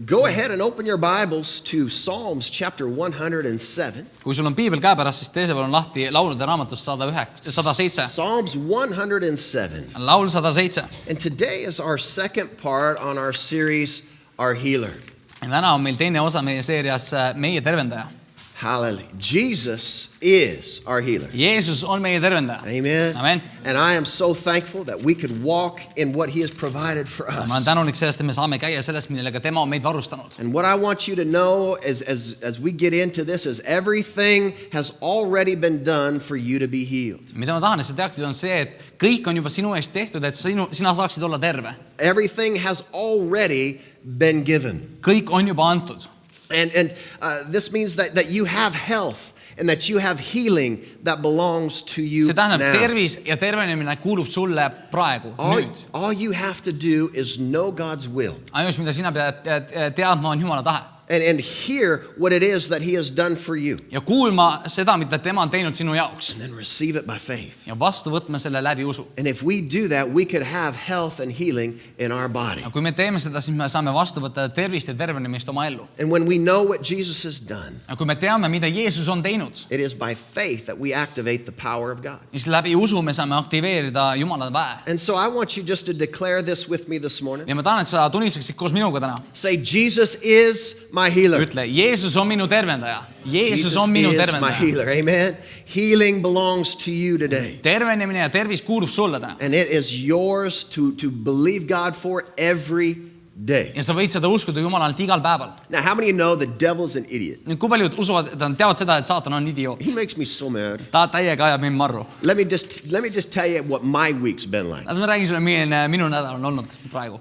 Go ahead and open your Bibles to Psalms chapter 107. Kui sul on piibel käepärast, siis tee see palun lahti laulude raamatust 107. Psalms 107. Laul 107. And today is our second part on our series, Our Healer. Ja täna on meil teine osa meie seerias Meie tervendaja. Hallelujah. Jesus is our healer. Jeesus on meie tervendaja. Amen. Amen. And I am so thankful that we could walk in what he has provided for us. Ma olen tänulik sellest, et me saame käia sellest, millega tema on meid varustanud. And what I want you to know as we get into this is everything has already been done for you to be healed. Mida ma tahan, et sa teaksid, on see, et kõik on juba sinu eest tehtud, et sina saaksid olla terve. Everything has already been given. Kõik on juba antud. And this means that you have health and that you have healing that belongs to you See tähendab, now. tervis ja tervenemine kuulub sulle praegu, nüüd. All you have to do is know God's will. Ainus, mida sina pead teadma, on Jumala tahe. And hear what it is that he has done for you. Ja kuulma seda, mida tema on teinud sinu jaoks. And then receive it by faith. Ja vastu võtma selle läbi usu. And if we do that, we could have health and healing in our body. Ja kui me teeme seda, siis me saame vastu võtta tervist ja tervenemist oma ellu. And when we know what Jesus has done, Ja kui me teame, mida Jeesus on teinud, it is by faith that we activate the power of God. siis läbi usu me saame aktiveerida Jumala väe. And so I want you just to declare this with me this morning. Ja ma tahan, et sa tunnistaksid koos minuga täna. Say, Jesus is my healer. Ütle, Jeesus on minu tervendaja. Jeesus on minu is my tervendaja. healer. Amen. Healing belongs to you today. Tervenemine ja tervis kuulub sulle täna. And it is yours to believe God for every day. Ja sa võid seda uskuda Jumalalt igal päeval. Now, how many of you know the devil's an idiot? Nüüd, kui paljud usuvad, et nad teavad seda, et saatan on idioot? He makes me so mad. Ta täiega ajab mind marru. Let me just tell you what my week's been like. Las ma räägin sulle, milline minu nädal on olnud praegu.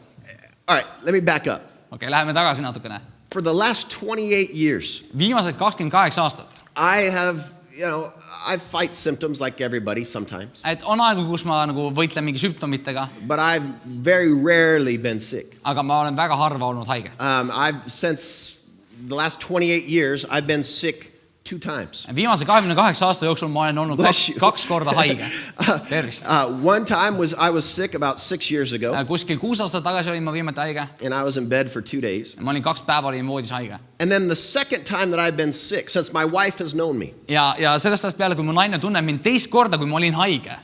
All right, let me back up. Okei, läheme tagasi natukene. For the last 28 years, Viimased 28 aastat. I fight symptoms like everybody sometimes. Et on aegu, kus ma nagu võitlen mingi sümptomitega, But I've very rarely been sick. aga ma olen väga harva olnud haige. Since the last 28 years, I've been sick 2 times. Viimase 28 aasta jooksul ma olen olnud Bless you. kaks korda haige. Tervist. One time I was sick about 6 years ago, Kuskil 6 aastat tagasi olin ma viimati haige. and I was in bed for 2 days. Ma olin 2 päeva olin voodis haige. And then the second time that I've been sick, since my wife has known me, Ja sellest ajast peale, kui mu naine tunneb mind teist korda, kui ma olin haige,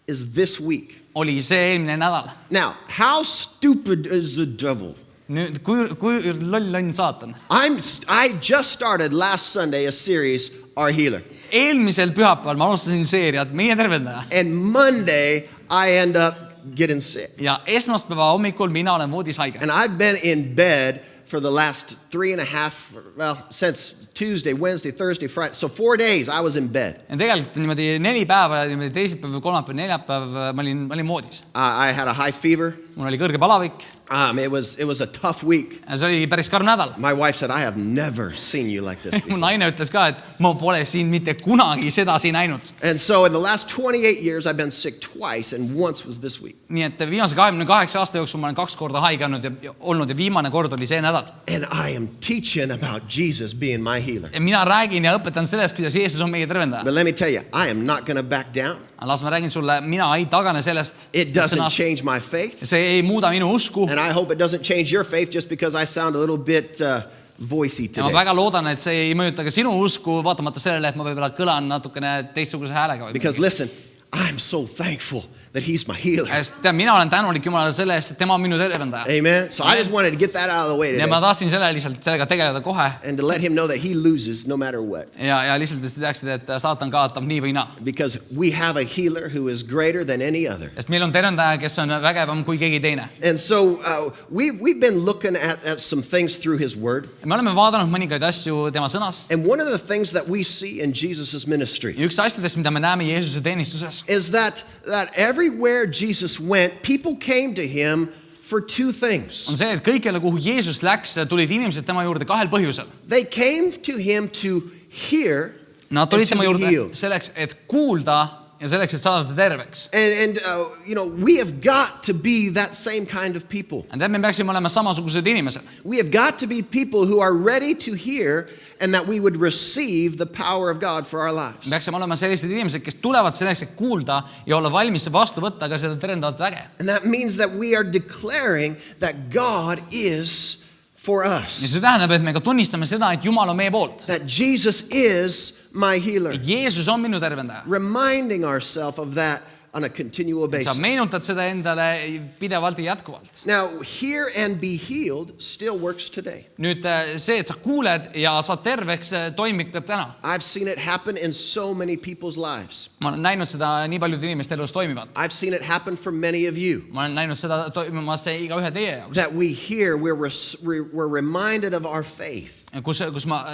is this week. oli see eelmine nädal. Now, how stupid is the devil? Nüüd, kui loll on saatan. I just started last Sunday a series, Our Healer. Eelmisel pühapäeval ma alustasin seeriat Meie tervendaja. And Monday, I end up getting sick. Ja esmaspäeva hommikul mina olen voodis haige. And I've been in bed for the last 3.5, since Tuesday, Wednesday, Thursday, Friday. So 4 days I was in bed. Ja tegelikult niimoodi 4 päeva, niimoodi teisipäev, kolmapäev, neljapäev ma olin voodis. I had a high fever. Mul oli kõrge palavik. It was a tough week. Ja see oli päris karm nädal. My wife said, I have never seen you like this Mu before. naine ütles ka, et ma pole siin mitte kunagi sedasi näinud. And so in the last 28 years, I've been sick twice, and once was this week. Nii et viimase 28 aasta jooksul ma olen 2 korda haige olnud ja viimane kord oli see nädal. And I am teaching about Jesus being my healer. Ja mina räägin ja õpetan sellest, kuidas Jeesus on meie tervendaja. But let me tell you, I am not going to back down. Las ma räägin sulle, mina ei tagane sellest. It doesn't change my faith. See ei muuda minu usku. And I hope it doesn't change your faith just because I sound a little bit voicey Ja ma today. väga loodan, et see ei mõjuta ka sinu usku, vaatamata sellele, et ma võib-olla kõlan natukene teistsuguse häälega. Because listen, I'm so thankful that he's my healer. Mina olen tänulik Jumalale selle eest, et tema on minu tervendaja. Amen. So I just wanted to get that out of the way Ja ma today. tahtsin sellega tegeleda kohe. And to let him know that he loses no matter what. Ja lihtsalt teaksid, et saatan kaotab nii või naa. Because we have a healer who is greater than any other. Sest meil on tervendaja, kes on vägevam kui keegi teine. And so we've been looking at some things through his word. Me oleme vaadanud mõningaid asju tema sõnast. And one of the things that we see in Jesus' ministry Ja üks asjadest, mida me näeme Jeesuse teenistuses, is that everywhere Jesus went, people came to him for 2 things. on see, et kõikjale, kuhu Jeesus läks, tulid inimesed tema juurde 2 põhjusel. They came to him to hear Nad and tulid to tema be juurde healed. selleks, et kuulda ja selleks, et saada terveks. And we have got to be that same kind of people. Ja me peaksime olema samasugused inimesed. We have got to be people who are ready to hear and that we would receive the power of God for our lives. Me peaksime olema sellised inimesed, kes tulevad selleks, et kuulda ja olla valmis vastu võtta ka seda terendavat väge. And that means that we are declaring that God is for ja us. see tähendab, et me ka tunnistame seda, et Jumal on meie poolt. That Jesus is my healer. Et Jeesus on minu tervendaja. Reminding ourselves of that on a continual Sa basis. meenutad seda endale pidevalt ja jätkuvalt. Now, hear and be healed still works today. Nüüd see, et sa kuuled ja saad terveks, toimib ka täna. I've seen it happen in so many people's lives. Ma olen näinud seda nii paljude inimeste elus toimivat. I've seen it happen for many of you. Ma olen näinud seda toimumas iga ühe teie jaoks. That we hear, we're reminded of our faith. Kus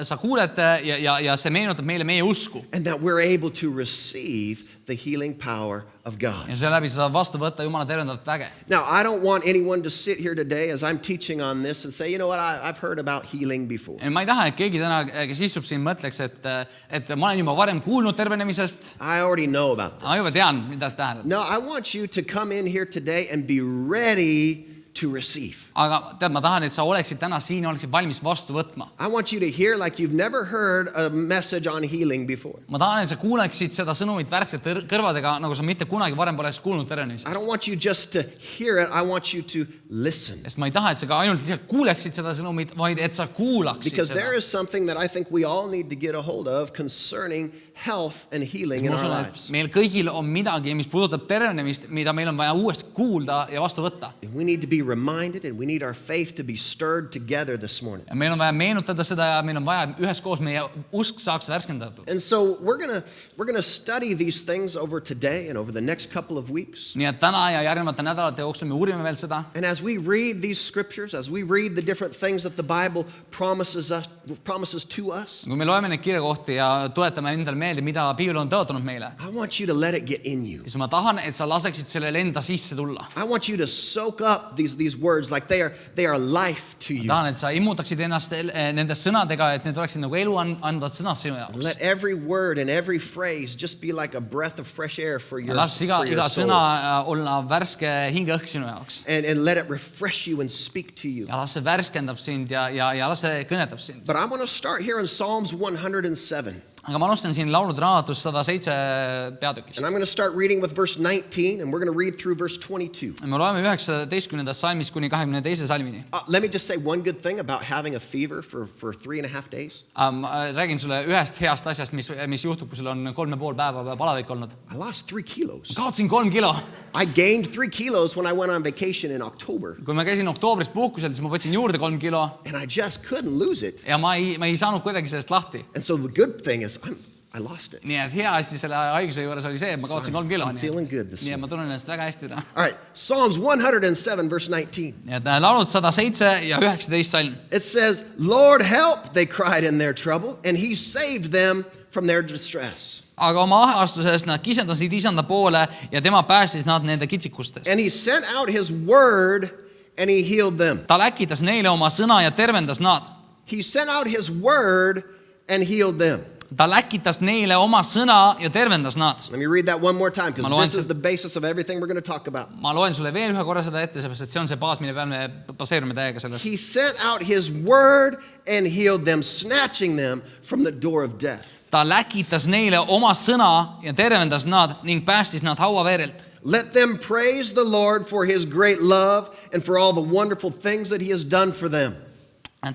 sa kuuled ja see meenutab meile meie usku. And that we're able to receive the healing power of God. Ja selle läbi sa saad vastu võtta Jumala tervendavat väge. Now, I don't want anyone to sit here today as I'm teaching on this and say, you know what, I've heard about healing before. Ma ei taha, et keegi täna, kes istub siin, mõtleks, et ma olen juba varem kuulnud tervenemisest. I already know about this. Ma juba tean, mida see tähendab. No, I want you to come in here today and be ready to receive. Aga tead, ma tahan, et sa oleksid täna siin ja oleksid valmis vastu võtma. I want you to hear like you've never heard a message on healing before. Ma tahan, et sa kuuleksid seda sõnumit värskete kõrvadega, nagu sa mitte kunagi varem poleks kuulnud I tervenemisest. don't want you just to hear it. I want you to listen. Sest ma ei taha, et sa ka ainult lihtsalt kuuleksid seda sõnumit, vaid et sa kuulaksid Because there seda. is something that I think we all need to get a hold of concerning health and healing in Ma our usun, et lives. meil kõigil on midagi, mis puudutab tervenemist, mida meil on vaja uuesti kuulda ja vastu võtta. And we need to be reminded and we need our faith to be stirred together this morning. Ja meil on vaja meenutada seda ja meil on vaja üheskoos meie usk saaks värskendatud. And so we're gonna study these things over today and over the next couple of weeks. Nii et täna ja järgnevate nädalate jooksul me uurime veel seda. And as we read these scriptures, as we read the different things that the Bible promises to us, Kui me loeme neid kirjakohti ja tuletame endale meelde, mida Piibel on tõotanud meile, I want you to let it get in you. siis ma tahan, et sa laseksid sellele enda sisse tulla. I want you to soak up these words like they are life to you. Tahan, et sa immutaksid ennast nende sõnadega, et need oleksid nagu elu andvad sõnad sinu jaoks. Let every word and every phrase just be like a breath of fresh air for your, Las iga for your soul. sõna olla värske hingeõhk sinu jaoks. And let it refresh you and speak to you. Ja las see värskendab sind ja las see kõnetab sind. But I want to start here in Psalms 107. Aga ma alustan siin laulude raamatus 107 peatükist. And I'm going to start reading with verse 19 and we're going to read through verse 22. Me loeme 19. salmist kuni 22. salmini. Let me just say one good thing about having a fever for 3.5 days. Ma räägin sulle ühest heast asjast, mis juhtub, kui sul on 3,5 päeva palavik olnud. I lost 3 kilos. Kaotsin 3 kilo. I gained 3 kilos when I went on vacation in October. Kui ma käisin oktoobris puhkusel, siis ma võtsin juurde 3 kilo And I just couldn't lose it. ja ma ei saanud kuidagi sellest lahti. And so the good thing is I lost it. Nii et hea asi selle haiguse juures oli see, et ma kaotsin 3 kilo. I'm feeling good this Nii et ma tunnen ennast väga hästi täna. All right, Psalms 107 verse 19. Nii et laulud 107 ja 19 salm. It says, Lord help, they cried in their trouble, and he saved them from their distress. Aga oma ahastusest nad kisendasid isanda poole ja tema päästis nad nende kitsikustest. And he sent out his word and he healed them. Ta läkitas neile oma sõna ja tervendas nad. He sent out his word and healed them. Ta läkitas neile oma sõna ja tervendas nad. Let me read that one more time because Ma loen this is the basis of everything we're going to talk about. Ma loen sulle veel ühe korra seda ette, seepärast et see on see baas, mille peal me baseerume täiega sellest. He sent out his word and healed them, snatching them from the door of death. Ta läkitas neile oma sõna ja tervendas nad ning päästis nad hauaveerelt. Let them praise the Lord for his great love and for all the wonderful things that he has done for them.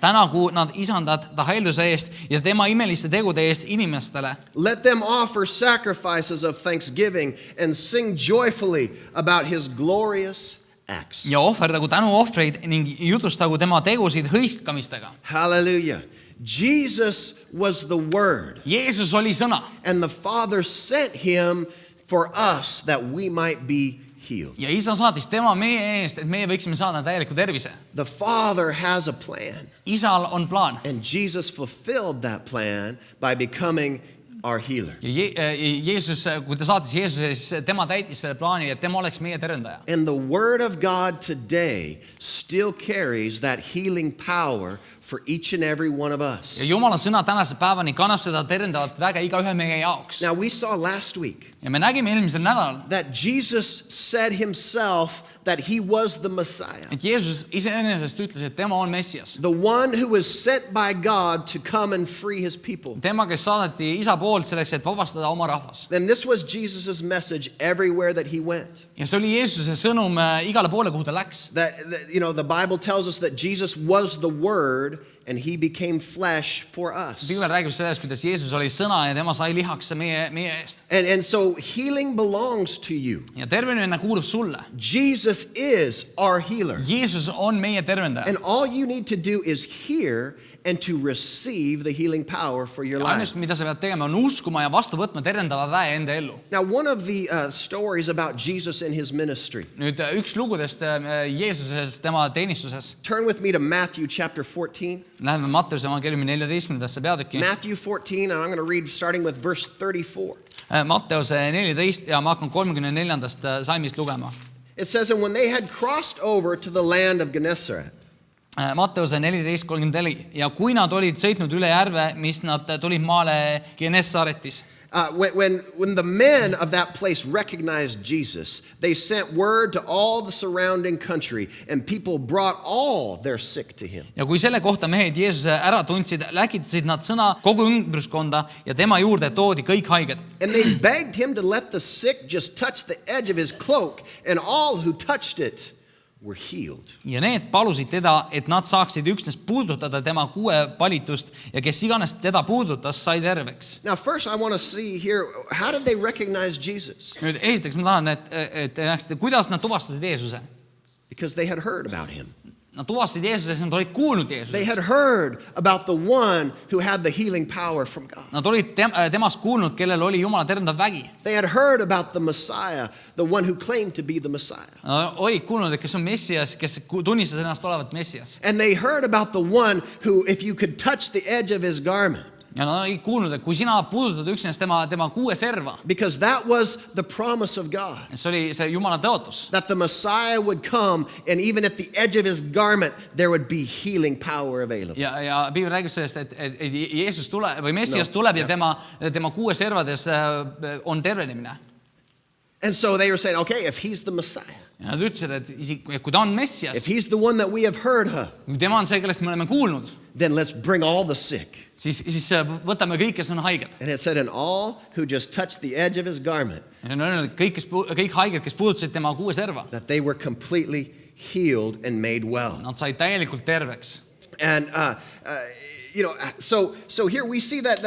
Tänagu nad isandad ta helduse eest ja tema imeliste tegude eest inimestele. Let them offer sacrifices of thanksgiving and sing joyfully about his glorious acts. Ja ohverdagu tänuohvreid ning jutustagu tema tegusid hõiskamistega. Hallelujah. Jesus was the word. Jeesus oli sõna. And the Father sent him for us that we might be healed. Ja isa saatis tema meie eest, et meie võiksime saada täieliku tervise. The Father has a plan. Isal on plaan. And Jesus fulfilled that plan by becoming our healer. Ja Jeesus, kui ta saatis Jeesuse, siis tema täitis selle plaani, et tema oleks meie tervendaja. And the word of God today still carries that healing power for each and every one of us. Ja Jumala sõna tänase päevani kannab seda tervendavat väge igaühe meie jaoks. Now we saw last week Ja me nägime eelmisel nädalal, that Jesus said himself that he was the Messiah. et Jeesus iseenesest ütles, et tema on Messias. The one who was sent by God to come and free his people. Tema, kes saadeti isa poolt poolt selleks, et vabastada oma rahvas. And this was Jesus' message everywhere that he went. Ja see oli Jeesuse sõnum igale poole, kuhu ta läks. That the Bible tells us that Jesus was the Word and he became flesh for us. Piibel räägib sellest, kuidas Jeesus oli sõna ja tema sai lihaks meie eest. And so healing belongs to you. Ja tervenemine kuulub sulle. Jesus is our healer. Jeesus on meie tervendaja. And all you need to do is hear and to receive the healing power for your life. Ainus, mida sa pead tegema, on uskuma ja vastu võtma tervendava väe enda ellu. Now, one of the stories about Jesus and his ministry. Nüüd üks lugudest Jeesuses tema teenistuses. Turn with me to Matthew chapter 14. Läheme Matteuse evangeeliumi 14. peatükki. Matthew 14, and I'm going to read starting with verse 34. Matteuse 14 ja ma hakkan 34. salmist lugema. It says, and when they had crossed over to the land of Gennesaret, Matteuse 14:34 ja kui nad olid sõitnud üle järve, mis nad tulid maale Gennesaretis. When the men of that place recognized Jesus, they sent word to all the surrounding country, and people brought all their sick to him. Ja kui selle kohta mehed Jeesuse ära tundsid, läkitasid nad sõna kogu ümbruskonda ja tema juurde toodi kõik haiged. And they begged him to let the sick just touch the edge of his cloak, and all who touched it were healed. Ja need palusid teda, et nad saaksid üksnes puudutada tema kuepalitust ja kes iganes teda puudutas, sai terveks. Now first I want to see here, how did they recognize Jesus? Nüüd esiteks ma tahan, et näeksite, kuidas nad tuvastasid Jeesuse. Because they had heard about him. Nad tuvastasid Jeesuse, nad olid kuulnud They had Jeesusest. heard about the one who had the healing power from God. Nad olid temast kuulnud, kellel oli Jumala tervendav vägi. They had heard about the Messiah, the one who claimed to be the Messiah. Nad olid kuulnud, et kes on Messias, kes tunnistas ennast olevat Messias. And they heard about the one who, if you could touch the edge of his garment, Ja nad olid kuulnud, et kui sina puudutad üksnes tema kuue serva, because that was the promise of God, see oli see Jumala tõotus, that the Messiah would come, and even at the edge of his garment, there would be healing power available. ja Piibel räägib sellest, et Jeesus tuleb või Messias No, tuleb yeah. ja tema kuue servades on tervenemine. And so they were saying, okay, if he's the Messiah, Ja nad ütlesid, et kui ta on if Messias, he's the one that we have heard of, kui tema on see, kellest me oleme kuulnud, then let's bring all the sick. siis võtame kõik, kes on haiged. And it said, and all who just touched the edge of his garment, Ja see on öelnud, et kõik haiged, kes puudutasid tema kuue serva, that they were completely healed and made well. nad said täielikult terveks. And so here we see that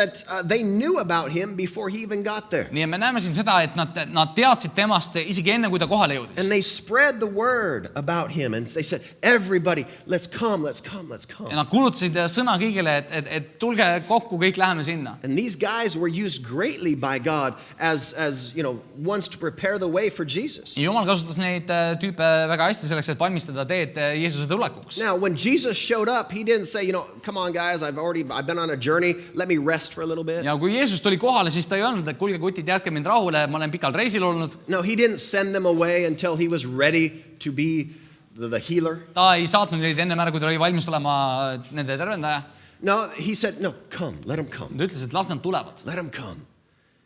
they knew about him before he even got there. Nii et me näeme siin seda, et nad teadsid temast isegi enne, kui ta kohale jõudis. And they spread the word about him, and they said, everybody, let's come, let's come, let's come. Ja nad kuulutasid sõna kõigile, et tulge kokku, kõik läheme sinna. And these guys were used greatly by God as ones to prepare the way for Jesus. Ja Jumal kasutas neid tüüpe väga hästi selleks, et valmistada teed Jeesuse tulekuks. Now, when Jesus showed up, he didn't say, come on, guys, I've been on a journey. Let me rest for a little bit. Ja kui Jeesus tuli kohale, siis ta ei öelnud, et kuulge kutid, jätke mind rahule, ma olen pikal reisil olnud. No, he didn't send them away until he was ready to be the healer. Ta ei saatnud neid ennem ära, kui ta oli valmis tulema nende tervendaja. No, he said, no, come, let them come. Ta ütles, et las nad tulevad. Let them come,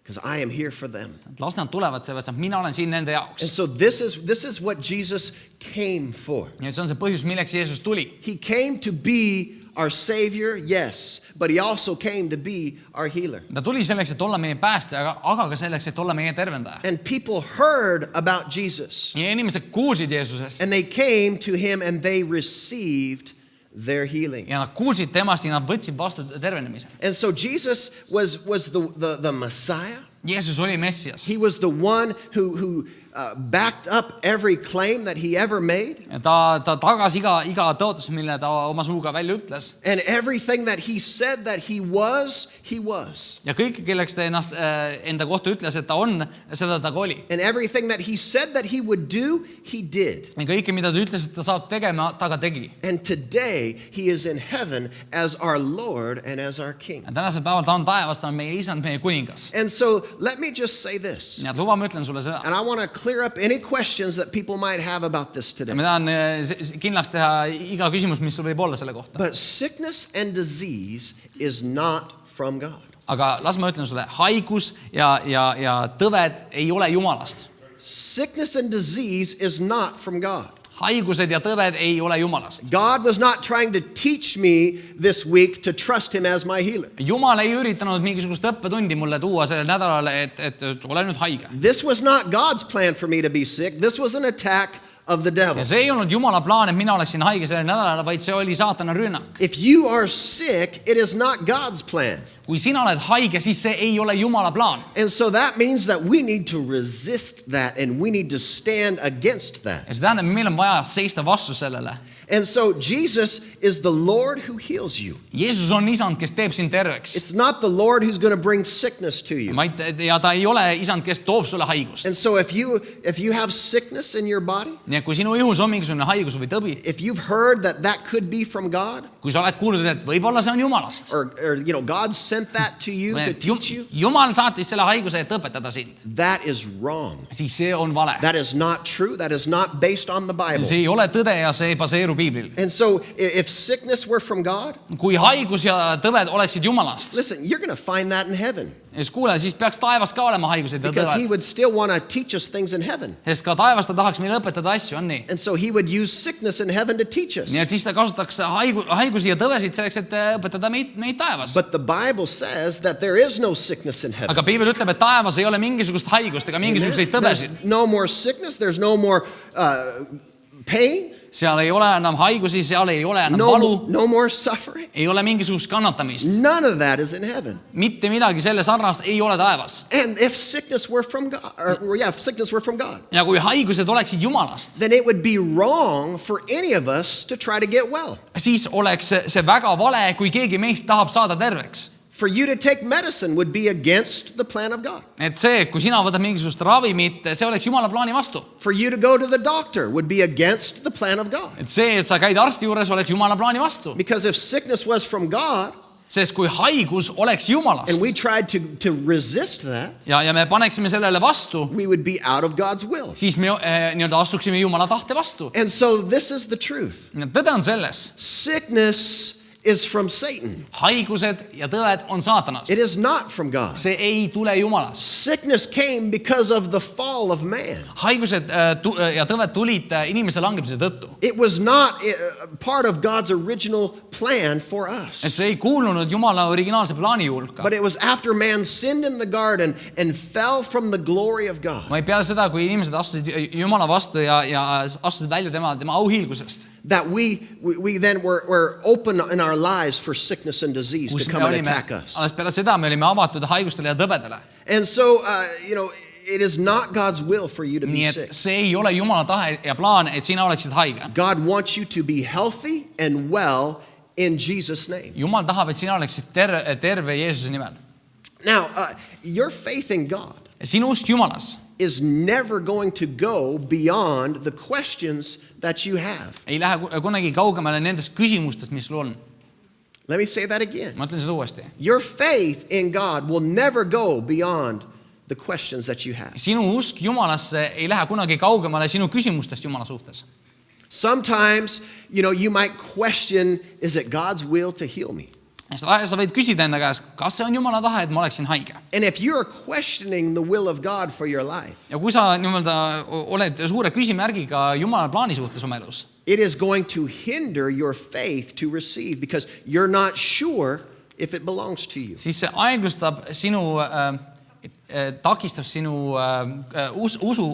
because I am here for them. Et las nad tulevad, sellepärast, et mina olen siin nende And jaoks. so this is what Jesus came for. Ja see on see põhjus, milleks Jeesus tuli. He came to be our Savior, yes, but he also came to be our healer. Ta tuli selleks, et olla meie päästja, aga ka selleks, et olla meie tervendaja. And people heard about Jesus, Ja inimesed kuulsid Jeesusest and they came to him and they received their healing. ja nad kuulsid temast ja nad võtsid vastu tervenemise. And so Jesus was the Messiah. Jeesus oli Messias. He was the one who backed up every claim that he ever made. Ja ta tagas iga tõotus, mille ta oma suuga välja ütles. And everything that he said that he was. Ja kõik, kelleks ta ennast enda kohta ütles, et ta on, seda ta ka oli. And everything that he said that he would do, he did. Ja kõike, mida ta ütles, et ta saab tegema, ta ka tegi. And today he is in heaven as our Lord and as our King. Ja tänasel päeval ta on taevas, ta on meie isand, meie kuningas. And so let me just say this. Nii et luba, ma ütlen sulle seda. And I want to clear up any questions that people might have about this today. Ma tahan kindlaks teha iga küsimus, mis sul võib olla selle kohta. But sickness and disease is not from God. Aga las ma ütlen sulle, haigus ja tõved ei ole Jumalast. Sickness and disease is not from God. haigused ja tõved ei ole Jumalast. God was not trying to teach me this week to trust him as my healer. Jumal ei üritanud mingisugust õppetundi mulle tuua sellel nädalal, et ole nüüd haige. This was not God's plan for me to be sick. This was an attack of the devil. Ja see ei olnud Jumala plaan, et mina oleksin haige sellel nädalal, vaid see oli saatana rünnak. If you are sick, it is not God's plan. Kui sina oled haige, siis see ei ole Jumala plaan. And so that means that we need to resist that and we need to stand against that. Ja see tähendab, meil on vaja seista vastu sellele. And so Jesus is the Lord who heals you. Jeesus on isand, kes teeb sind terveks. It's not the Lord who's going to bring sickness to you. Ja ta ei ole isand, kes toob sulle haigust. And so if you have sickness in your body, Nii et kui sinu ihus on mingisugune haigus või tõbi, if you've heard that that could be from God, kui sa oled kuulnud, et võib-olla see on Jumalast, or God sent that to you to teach you, Jumal saatis selle haiguse, et õpetada sind, that is wrong. siis see on vale. That is not true. That is not based on the Bible. See ei ole tõde ja see ei baseeru Piiblil. And so if sickness were from God, Kui haigus ja tõved oleksid Jumalast, listen, you're going to find that in heaven. ja siis kuule, siis peaks taevas ka olema haigused ja Because he tõved. would still want to teach us things in heaven. Sest ka taevas ta tahaks meile õpetada asju, on nii. And so he would use sickness in heaven to teach us. Nii et siis ta kasutaks haigusi ja tõvesid selleks, et õpetada meid taevas. But the Bible says that there is no sickness in heaven. Aga Piibel ütleb, et taevas ei ole mingisugust haigust ega mingisuguseid tõvesid. There's no more sickness. There's no more pain. Seal ei ole enam haigusi, seal ei ole enam valu, No more suffering. ei ole mingisugust kannatamist. None of that is in heaven. Mitte midagi selle sarnast ei ole taevas. And if sickness were from God, if sickness were from God, Ja kui haigused oleksid Jumalast, then it would be wrong for any of us to try to get well. siis oleks see väga vale, kui keegi meist tahab saada terveks. For you to take medicine would be against the plan of God. Et see, kui sina võtad mingisugust ravimit, see oleks Jumala plaani vastu. For you to go to the doctor would be against the plan of God. Et see, et sa käid arsti juures, oleks Jumala plaani vastu. Because if sickness was from God, Sest kui haigus oleks Jumalast and we tried to resist that, ja me paneksime sellele vastu, we would be out of God's will. siis me nii-öelda astuksime Jumala tahte vastu. And so this is the truth. Tõde on selles. Sickness is from Satan. Haigused ja tõved on saatanast. It is not from God. See ei tule Jumalast. Sickness came because of the fall of man. Haigused ja tõved tulid inimese langemise tõttu. It was not part of God's original plan for us. See ei kuulunud Jumala originaalse plaani hulka. But it was after man sinned in the garden and fell from the glory of God. Vaid peale seda, kui inimesed astusid Jumala vastu ja astusid välja tema auhiilgusest. That we then were open in our lives for sickness and disease to come and attack us. Alles peale seda me olime avatud haigustele ja tõvedele. And so, it is not God's will for you to be Nii sick. et see ei ole Jumala tahe ja plaan, et sina oleksid haige. God wants you to be healthy and well in Jesus' name. Jumal tahab, et sina oleksid terve Jeesuse nimel. Now, your faith in God Sinust Jumalas is never going to go beyond the questions that you have. ei lähe kunagi kaugemale nendest küsimustest, mis sul on. Let me say that again. Ma ütlen seda uuesti. Your faith in God will never go beyond the questions that you have. Sinu usk Jumalasse ei lähe kunagi kaugemale sinu küsimustest Jumala suhtes. Sometimes, you might question, is it God's will to heal me? Sa võid küsida enda käest, kas see on Jumala tahe, et ma oleksin haige. And if you're questioning the will of God for your life, Ja kui sa oled suure küsimärgiga Jumala plaani suhtes oma elus, it is going to hinder your faith to receive because you're not sure if it belongs to you. siis see aeglustab takistab sinu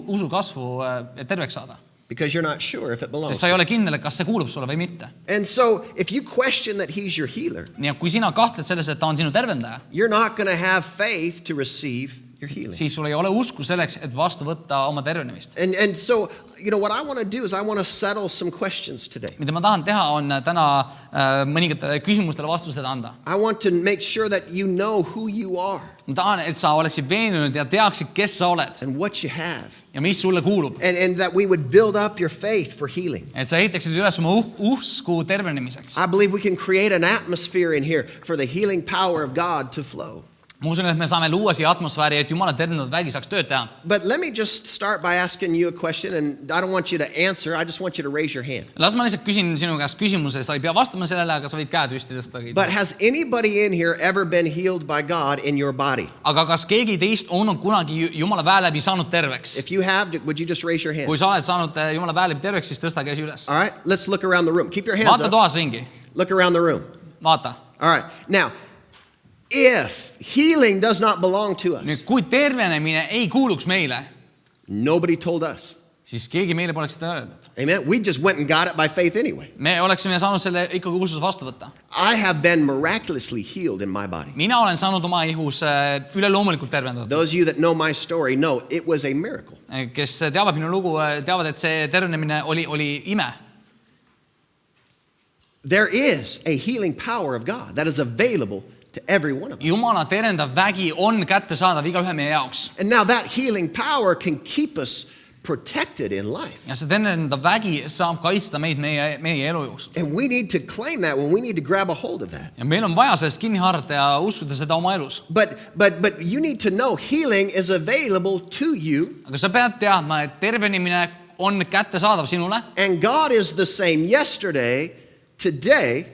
usu kasvu terveks saada. Because you're not sure if it belongs. Sest sa ei ole kindel, et kas see kuulub sulle või mitte. And so, if you question that he's your healer, Nii et kui sina kahtled selles, et ta on sinu tervendaja, you're not going to have faith to receive your healing. siis sul ei ole usku selleks, et vastu võtta oma tervenemist. And so, what I want to do is I want to settle some questions today. Mida ma tahan teha, on täna mõningatele küsimustele vastused anda. I want to make sure that you know who you are Ma tahan, et sa oleksid veendunud ja teaksid, kes sa oled and what you have. ja mis sulle kuulub. And that we would build up your faith for healing. Et sa ehitaksid üles oma usku tervenemiseks. I believe we can create an atmosphere in here for the healing power of God to flow. ma usun, et me saame luua siia atmosfääri, et Jumala tervendav vägi saaks tööd teha. But let me just start by asking you a question, and I don't want you to answer. I just want you to raise your hand. Las ma lihtsalt küsin sinu käest küsimuse, sa ei pea vastama sellele, aga sa võid käed püsti tõsta. But has anybody in here ever been healed by God in your body? Aga kas keegi teist on kunagi Jumala väe läbi saanud terveks? If you have, would you just raise your hand? Kui sa oled saanud Jumala väe läbi terveks, siis tõsta käsi üles. All right, let's look around the room. Keep your hands Vaata up. toas ringi. Look around the room. Vaata. All right, now, if healing does not belong to us, Nüüd, kui tervenemine ei kuuluks meile, nobody told us. siis keegi meile poleks seda öelnud. Amen. We just went and got it by faith anyway. Me oleksime saanud selle ikkagi usus vastu võtta. I have been miraculously healed in my body. Mina olen saanud oma ihus üleloomulikult tervendatud. Those of you that know my story know it was a miracle. Kes teavad minu lugu, teavad, et see tervenemine oli ime. There is a healing power of God that is available to every one of us. Jumala terendav vägi on kättesaadav igaühe meie jaoks. And now that healing power can keep us protected in life. Ja see terendav vägi saab kaitsta meid meie elu jooksul. And we need to claim that when we need to grab a hold of that. Ja meil on vaja sellest kinni haarata ja uskuda seda oma elus. But you need to know healing is available to you. Aga sa pead teadma, et tervenemine on kättesaadav sinule. And God is the same yesterday, today,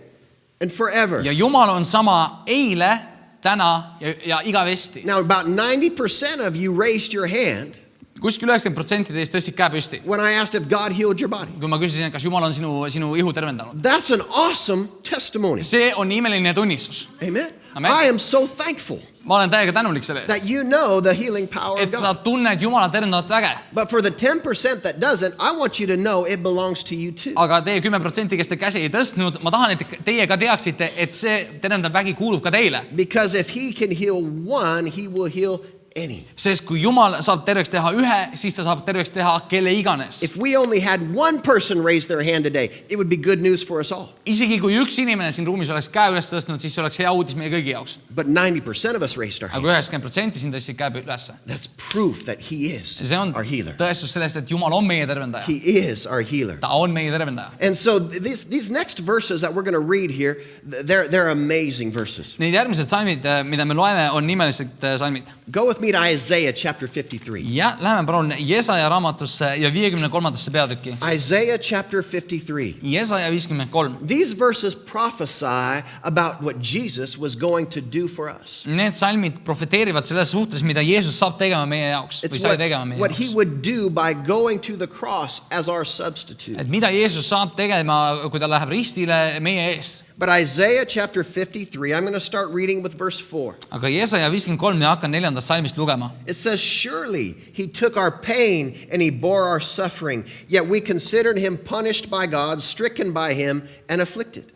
and forever. Ja Jumal on sama eile, täna ja igavesti. Now about 90% of you raised your hand Kuskil 90% teist tõstsid käe püsti. when I asked if God healed your body. Kui ma küsisin, kas Jumal on sinu ihu tervendanud. That's an awesome testimony. See on imeline tunnistus. Amen. Amen. I am so thankful Ma olen täiega tänulik selle that eest. you know the healing power of Et sa God. tunned Jumala terendavat väge. But for the 10% that doesn't, I want you to know it belongs to you too. Aga teie 10%, kes te käsi ei tõstnud, ma tahan, et teie ka teaksite, et see terendav vägi kuulub ka teile. Because if he can heal one, he will heal any. Sest kui Jumal saab terveks teha ühe, siis ta saab terveks teha kelle iganes. If we only had one person raise their hand today, it would be good news for us all. Isegi kui üks inimene siin ruumis oleks käe üles tõstnud, siis see oleks hea uudis meie kõigi jaoks. But 90% of us raised our hand. Aga 90% siin tõstsid käe ülesse. That's proof that he is See on our healer. tõestus sellest, et Jumal on meie tervendaja. He is our healer. Ta on meie tervendaja. And so these next verses that we're going to read here, they're amazing verses. Need järgmised salmid, mida me loeme, on nimelised salmid. Go with me to Isaiah chapter 53. Ja läheme palun Jesaja raamatusse ja 53. peatükki. Isaiah chapter 53. Jesaja 53. These verses prophesy about what Jesus was going to do for us. Need salmid profeteerivad selles suhtes, mida Jeesus saab tegema meie jaoks või It's sai tegema meie what he jaoks. would do by going to the cross as our substitute. Et mida Jeesus saab tegema, kui ta läheb ristile meie eest. But Isaiah chapter 53, I'm going to start reading with verse 4. Aga Jesaja 53 ja hakkan 4. salmist lugema. It says, surely he took our pain and he bore our suffering, yet we considered him punished by God, stricken by him and afflicted.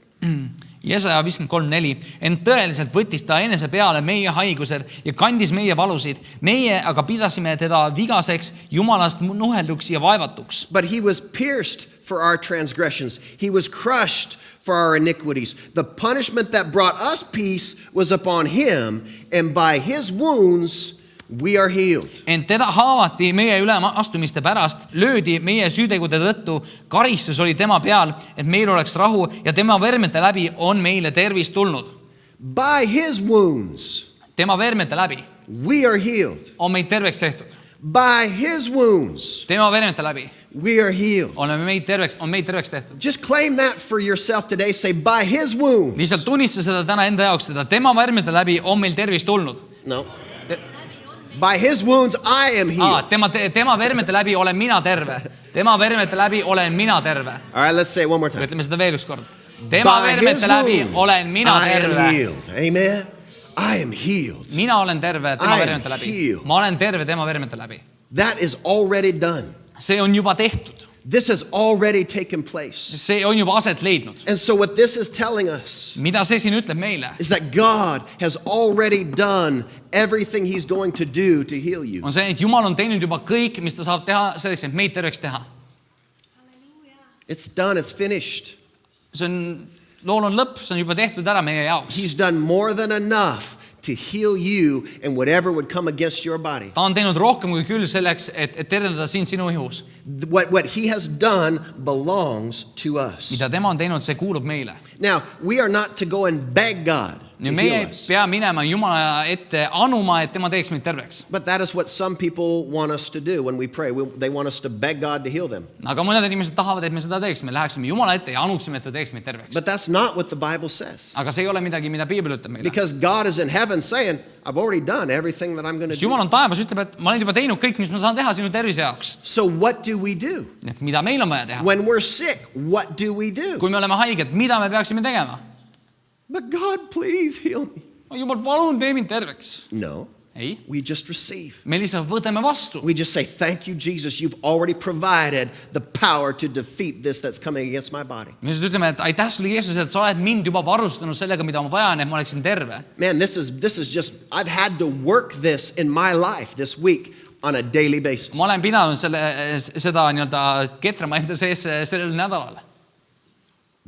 Jesaja 53:4. Ent tõeliselt võttis ta enese peale meie haigused ja kandis meie valusid. Meie aga pidasime teda vigaseks, Jumalast nuhelduks ja vaevatuks. But he was pierced for our transgressions. He was crushed for our iniquities. The punishment that brought us peace was upon him, and by his wounds we are healed. Ent teda haavati meie üleastumiste pärast, löödi meie süütegude tõttu, karistus oli tema peal, et meil oleks rahu ja tema vermete läbi on meile tervis tulnud. By his wounds Tema vermete läbi we are healed. on meid terveks tehtud. By his wounds Tema vermete läbi we are healed. on meid terveks tehtud. Just claim that for yourself today. Say, by his wounds. Lihtsalt tunnista seda täna enda jaoks, seda tema vermete läbi on meil tervis tulnud. No. By his wounds I am healed. Tema vermete läbi olen mina terve. Tema vermete läbi olen mina terve. All right, let's say it one more time. Ütleme seda veel üks kord. Tema By his vermete läbi wounds olen mina I am terve. healed. Amen. I am healed. Mina olen terve tema I am vermete läbi. healed. Ma olen terve tema vermete läbi. That is already done. See on juba tehtud. This has already taken place. See on juba aset leidnud. And so what this is telling us Mida see siin ütleb meile? is that God has already done everything he's going to do to heal you. On see, et Jumal on teinud juba kõik, mis ta saab teha selleks, et meid terveks teha. It's done. It's finished. See on, lool on lõpp, see on juba tehtud ära meie jaoks. He's done more than enough to heal you and whatever would come against your body. Ta on teinud rohkem kui küll selleks, et tervendada sind sinu ihus. What he has done belongs to us. Mida tema on teinud, see kuulub meile. Now, we are not to go and beg God. to meie heal ei us. pea minema Jumala ette anuma, et tema teeks meid terveks. But that is what some people want us to do when we pray. They want us to beg God to heal them. Aga mõned inimesed tahavad, et me seda teeks. Me läheksime Jumala ette ja anuksime, et ta teeks meid terveks. But that's not what the Bible says. Aga see ei ole midagi, mida Piibel ütleb meile. Because God is in heaven saying, I've already done everything that I'm going to do. Jumal on taevas, ütleb, et ma olen juba teinud kõik, mis ma saan teha sinu tervise jaoks. So what do we do? Mida meil on vaja teha? When we're sick, what do we do? Kui me oleme haiged, mida me peaksime tegema? But God, please heal me. Jumal, palun tee mind terveks. No, Ei. we just receive. Me lihtsalt võtame vastu. We just say, thank you, Jesus. You've already provided the power to defeat this that's coming against my body. Me siis ütleme, et aitäh sulle, Jeesus, et sa oled mind juba varustanud sellega, mida ma vajan, et ma oleksin terve. Man, this is just, I've had to work this in my life this week on a daily basis. Ma olen pidanud seda nii-öelda ketrama enda sees sellel nädalal.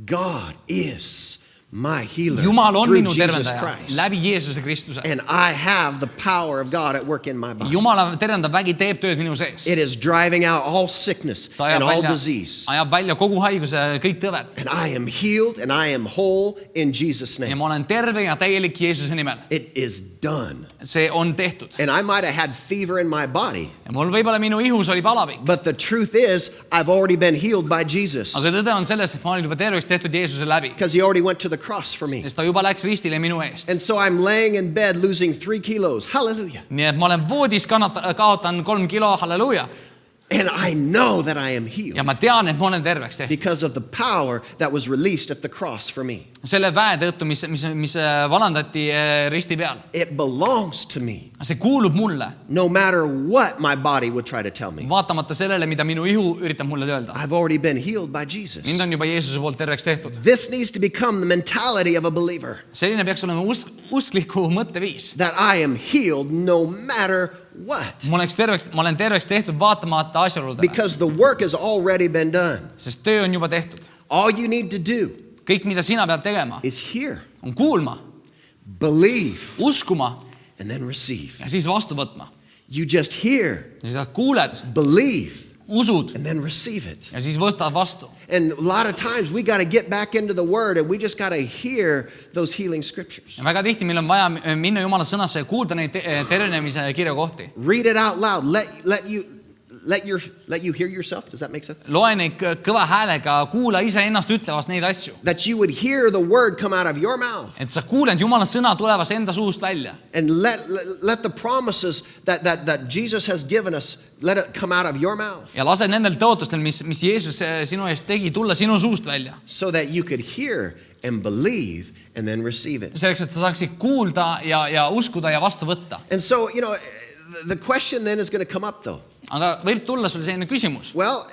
God is my healer Jumal on through minu Jesus tervendaja Christ. läbi Jeesuse Kristuse. And I have the power of God at work in my body. Jumala tervendav vägi teeb tööd minu sees. It is driving out all sickness See and all disease. ajab välja kogu haiguse, kõik tõved. And I am healed and I am whole in Jesus' Ja name. ma olen terve ja täielik Jeesuse nimel. It is done. See on tehtud. And I might have had fever in my body, Ja mul võib-olla minu ihus oli palavik. but the truth is I've already been healed by Jesus Aga tõde on selles, et ma olin juba terveks tehtud Jeesuse läbi. because he already went to the cross for me. Sest ta juba läks ristile minu eest. And so I'm laying in bed losing 3 kilos. Hallelujah. Nii et ma olen voodis, kaotan 3 kilo, halleluuja. And I know that I am healed Ja ma tean, et ma olen terveks tehtud. because of the power that was released at the cross for me. Selle väe tõttu, mis valandati risti peal. It belongs to me See kuulub mulle, no matter what my body would try to tell me. vaatamata sellele, mida minu ihu üritab mulle öelda. I've already been healed by Jesus. Mind on juba Jeesuse poolt terveks tehtud. This needs to become the mentality of a believer, Selline peaks olema uskliku mõtteviis. that I am healed no matter what. Ma olen terveks tehtud vaatamata asjaoludele, Because the work has already been done. sest töö on juba tehtud. All you need to do Kõik, mida sina pead tegema, is hear, on kuulma, believe, uskuma and then receive. ja siis vastu võtma. You just hear, Ja sa kuuled, believe, usud and then receive it. ja siis võtad vastu. And a lot of times we got to get back into the word and we just got to hear those healing scriptures. Ja väga tihti meil on vaja minna Jumala sõnasse ja kuulda neid tervenemise kirjakohti. Read it out loud. Let you hear yourself. Does that make sense? Loe neid kõva häälega, kuula iseennast ütlevast neid asju. That you would hear the word come out of your mouth. Et sa kuuled Jumala sõna tulevas enda suust välja. And let the promises that Jesus has given us, let it come out of your mouth. Ja lase nendel tõotustel, mis Jeesus sinu eest tegi, tulla sinu suust välja. So that you could hear and believe and then receive it. Selleks, et sa saaksid kuulda ja uskuda ja vastu võtta. And so, the question then is going to come up though. Aga võib tulla sul selline küsimus. Well,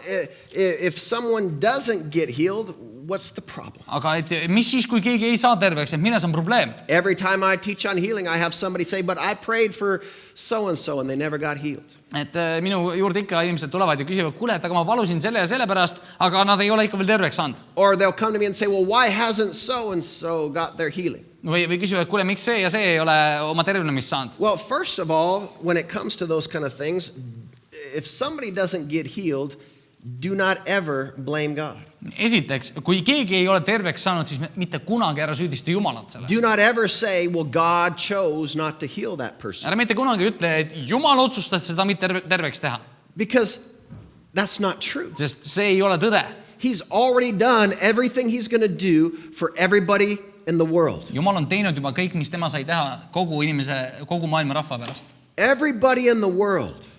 if someone doesn't get healed, what's the problem? Aga et mis siis, kui keegi ei saa terveks, et milles on probleem? Every time I teach on healing, I have somebody say, but I prayed for so-and-so and they never got healed. Et minu juurde ikka inimesed tulevad ja küsivad, kuule, et aga ma palusin selle ja selle pärast, aga nad ei ole ikka veel terveks saanud. Or they'll come to me and say, well, why hasn't so-and-so got their healing? Või küsivad, kuule, miks see ja see ei ole oma tervenemist saanud? Well, first of all, when it comes to those kind of things, if somebody doesn't get healed, do not ever blame God. Esiteks, kui keegi ei ole terveks saanud, siis mitte kunagi ära süüdista Jumalat selles. Do not ever say, well, God chose not to heal that person. Ära mitte kunagi ütle, et Jumal otsustas seda mitte terveks teha. Because that's not true. Sest see ei ole tõde. He's already done everything he's going to do for everybody in the world. Jumal on teinud juba kõik, mis tema sai teha kogu maailma rahva pärast. Everybody in the world.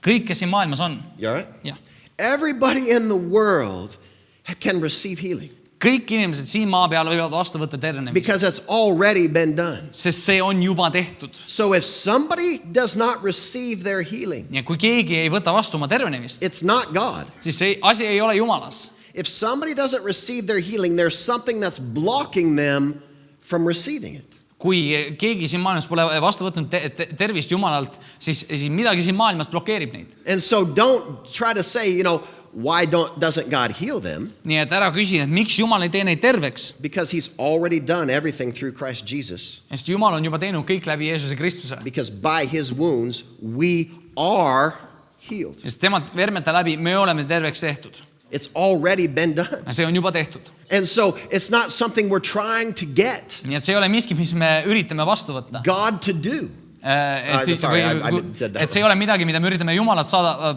Kõik, kes siin maailmas on. You all right? Ja. Everybody in the world can receive healing. Kõik inimesed siin maa peal võivad vastu võtta tervenemist. Because it's already been done. Sest see on juba tehtud. So if somebody does not receive their healing, Ja kui keegi ei võta vastu oma tervenemist, it's not God. siis see asi ei ole Jumalas. If somebody doesn't receive their healing, there's something that's blocking them from receiving it. Kui keegi siin maailmas pole vastu võtnud tervist Jumalalt, siis midagi siin maailmas blokeerib neid. And so don't try to say, why doesn't God heal them? Nii et ära küsi, et miks Jumal ei tee neid terveks? Because he's already done everything through Christ Jesus. Sest Jumal on juba teinud kõik läbi Jeesuse Kristuse. Because by his wounds, we are healed. Sest tema vermete läbi me oleme terveks tehtud. It's already been done. see on juba tehtud. And so it's not something we're trying to get Nii et see ei ole miski, mis me üritame vastu võtta. God to do. Sorry, I said that et see ei ole midagi, mida me üritame Jumalat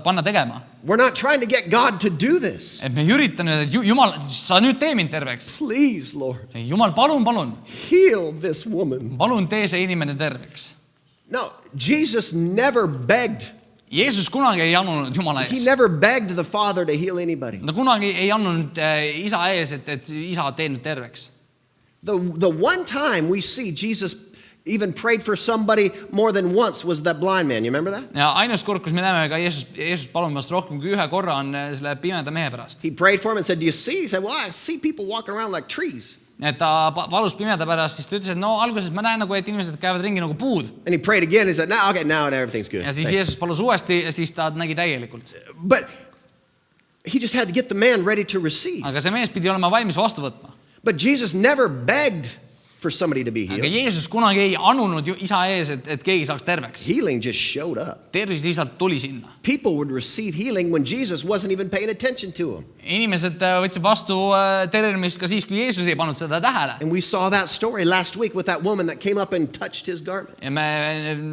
panna tegema. We're not trying to get God to do this. Et me ei ürita nüüd, et Jumal, sa nüüd tee mind terveks. Please, Lord, Jumal, palun, heal this woman. palun tee see inimene terveks. No, Jesus never begged. Jeesus kunagi ei annunud Jumala He ees. never begged the Father to heal anybody. Ta kunagi ei annunud isa ees, et isa tee nüüd terveks. The one time we see Jesus even prayed for somebody more than once was that blind man. You remember that? Ja ainus kord, kus me näeme ka Jeesus palumas rohkem kui ühe korra on selle pimeda mehe pärast. He prayed for him and said, do you see? He said, well, I see people walking around like trees. Et ta palus pimeda pärast, siis ta ütles, et no alguses ma näen nagu, et inimesed käivad ringi nagu puud. And he prayed again. He said, now everything's good. Ja siis Thanks. Jeesus palus uuesti ja siis ta nägi täielikult. But he just had to get the man ready to receive. Aga see mees pidi olema valmis vastu võtma. But Jesus never begged for somebody to be Aga healed. Jeesus kunagi ei anunud isa ees, et keegi saaks terveks. Healing just showed up. Tervis lihtsalt tuli sinna. People would receive healing when Jesus wasn't even paying attention to them. Inimesed võtsid vastu tervemist ka siis, kui Jeesus ei pannud seda tähele. And we saw that story last week with that woman that came up and touched his garment. Ja me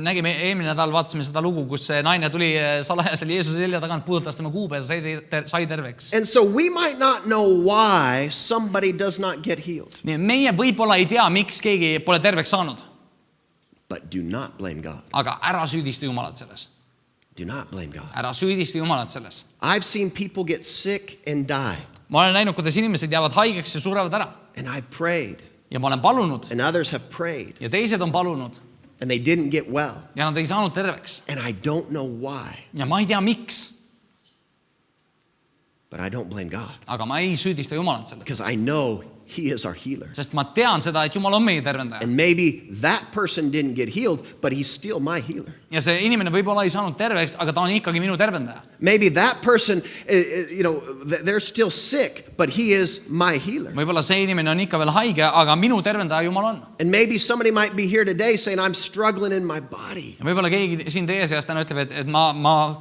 nägime eelmine nädal, vaatasime seda lugu, kus see naine tuli salajasel Jeesuse selja tagant, puudutas tema kuube ja sai terveks. And so we might not know why somebody does not get healed. Nii, meie võib-olla ei tea, miks keegi pole terveks saanud. But do not blame God. Aga ära süüdista Jumalat selles. Do not blame God. Ära süüdista Jumalat selles. I've seen people get sick and die. Ma olen näinud, kuidas inimesed jäävad haigeks ja surevad ära. And I prayed. Ja ma olen palunud. And others have prayed. Ja teised on palunud. And they didn't get well. Ja nad ei saanud terveks. And I don't know why. Ja ma ei tea, miks. But I don't blame God. Aga ma ei süüdista Jumalat selles. Because I know He is our healer. Sest ma tean seda, et Jumal on meie tervendaja. And maybe that person didn't get healed, but he's still my healer. Ja see inimene võib-olla ei saanud terveks, aga ta on ikkagi minu tervendaja. Maybe that person, they're still sick, but he is my healer. Võib-olla see inimene on ikka veel haige, aga minu tervendaja Jumal on. And maybe somebody might be here today saying, I'm struggling in my body. Ja võib-olla keegi siin teie seas täna ütleb, et ma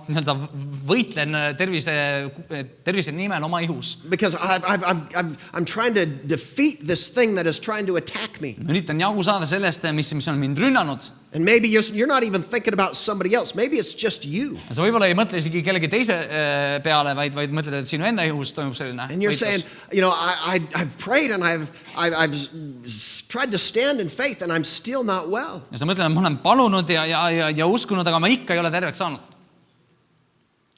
nii-öelda võitlen tervise nimel oma ihus. Because I'm trying to defeat this thing that is trying to attack me. Ma üritan jagu saada sellest, mis on mind rünnanud. And maybe you're not even thinking about somebody else. Maybe it's just you. Sa võib-olla ei mõtle isegi kellegi teise peale, vaid mõtled, et sinu enda ihus toimub selline. And you're saying, I've prayed and I've tried to stand in faith and I'm still not well. Ja sa mõtled, et ma olen palunud ja uskunud, aga ma ikka ei ole terveks saanud.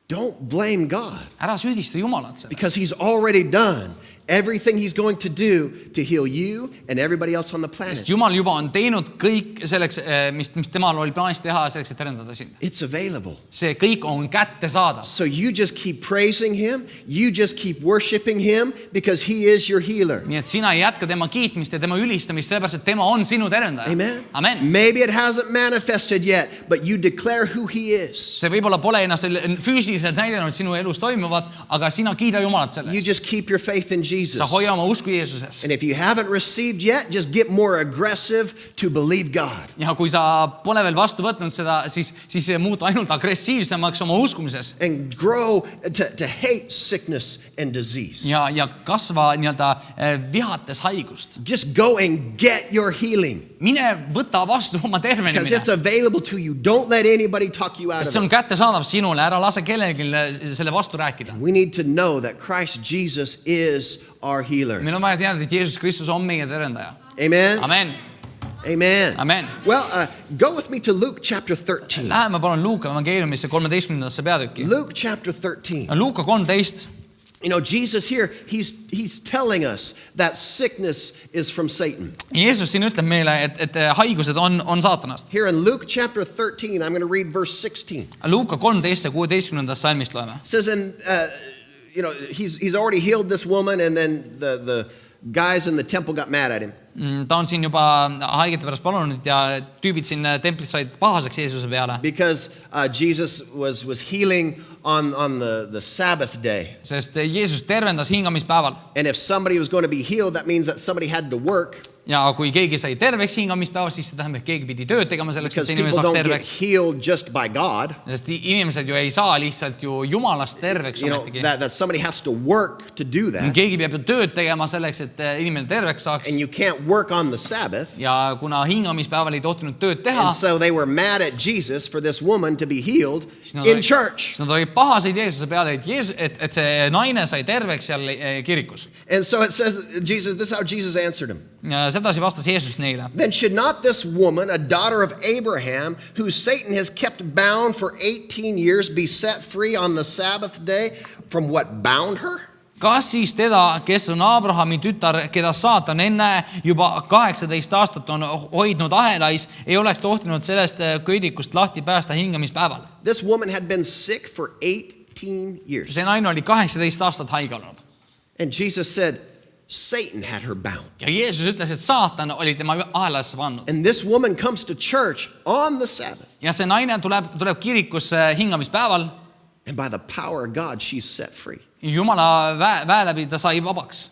Don't blame God. Ära süüdista Jumalat selles. Because He's already done everything He's going to do to heal you and everybody else on the planet. Sest Jumal juba on teinud kõik selleks, mis temal oli plaanis teha selleks, et terendada sind. It's available. See kõik on kättesaadav. So you just keep praising Him. You just keep worshiping Him because He is your healer. Nii et sina jätka tema kiitmist ja tema ülistamist, sellepärast, et tema on sinu terendaja. Amen. Amen. Maybe it hasn't manifested yet, but you declare who He is. See võib-olla pole ennast füüsiliselt näidanud sinu elus toimuvat, aga sina kiida Jumalat You sellest. just keep your faith in Jesus. Sa hoia oma usku Jeesuses. And if you haven't received yet, just get more aggressive to believe God. Ja kui sa pole veel vastu võtnud seda, siis muutu ainult agressiivsemaks oma uskumises. And grow to hate sickness and disease. Ja kasva nii-öelda vihates haigust. Just go and get your healing. Mine võta vastu oma Because it's tervenemine. available to you. Don't let anybody talk you out See of on it. kättesaadav sinule, ära lase kellelgi selle vastu rääkida. We need to know that Christ Jesus is our healer. Meil on vaja teada, et Jeesus Kristus on meie terendaja. Amen? Amen. Amen. Amen. Well, go with me to Luke chapter 13. Läheme palun Luuka evangeeliumisse 13. peatükki. Luke chapter 13. Luuka 13. You know, Jesus here, he's telling us that sickness is from Satan. Jeesus siin ütleb meile, et haigused on saatanast. Here in Luke chapter 13, I'm going to read verse 16. Luuka 13. 16. salmist loeme. It says, and he's already healed this woman, and then the guys in the temple got mad at him. Ta on siin juba haigete pärast palunud ja tüübid siin templis said pahaseks Jeesuse peale. Because Jesus was healing on the Sabbath day. Sest Jeesus tervendas hingamispäeval. And if somebody was going to be healed, that means that somebody had to work. ja kui keegi sai terveks hingamispäevast, siis see tähendab, et keegi pidi tööd tegema selleks, et Because see inimene people saaks don't get terveks. healed just by God. Sest inimesed ju ei saa lihtsalt ju Jumalast terveks ometigi. That somebody has to work to do that. Keegi peab ju tööd tegema selleks, et inimene terveks saaks. And you can't work on the Sabbath. Ja kuna hingamispäeval ei tohtinud tööd teha, And so they were mad at Jesus for this woman to be healed in church. siis nad olid pahaseid Jeesuse peale, et see naine sai terveks seal kirikus. And so it says, this is how Jesus answered him. Ja sedasi vastas Jeesus neile. Then should not this woman, a daughter of Abraham, who Satan has kept bound for 18 years, be set free on the Sabbath day from what bound her? Kas siis teda, kes on Abrahami tütar, keda saatan enne juba 18 aastat on hoidnud ahelais, ei oleks tohtinud sellest köidikust lahti päästa hingamispäeval? This woman had been sick for 18 years. See naine oli 18 aastat haige olnud. And Jesus said, Satan had her bound. Ja Jeesus ütles, et saatan oli tema ahelasse pannud. And this woman comes to church on the Sabbath. Ja see naine tuleb kirikusse hingamispäeval. And by the power of God, she's set free. Jumala väe läbi ta sai vabaks.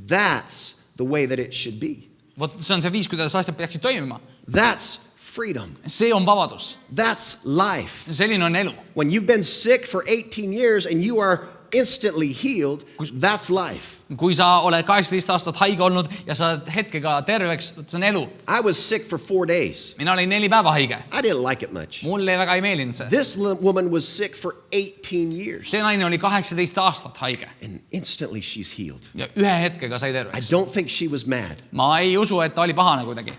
That's the way that it should be. Vot see on see viis, kuidas asjad peaksid toimima. That's freedom. See on vabadus. That's life. Selline on elu. When you've been sick for 18 years and you are instantly healed, that's life. Kui sa oled 18 aastat haige olnud ja sa oled hetkega terveks, see on elu. I was sick for 4 days. Mina olin 4 päeva haige. I didn't like it much. Mulle väga ei meelinud see. This woman was sick for 18 years. See naine oli 18 aastat haige. And instantly she's healed. Ja ühe hetkega sai I terveks. don't think she was mad. Ma ei usu, et ta oli pahane kuidagi.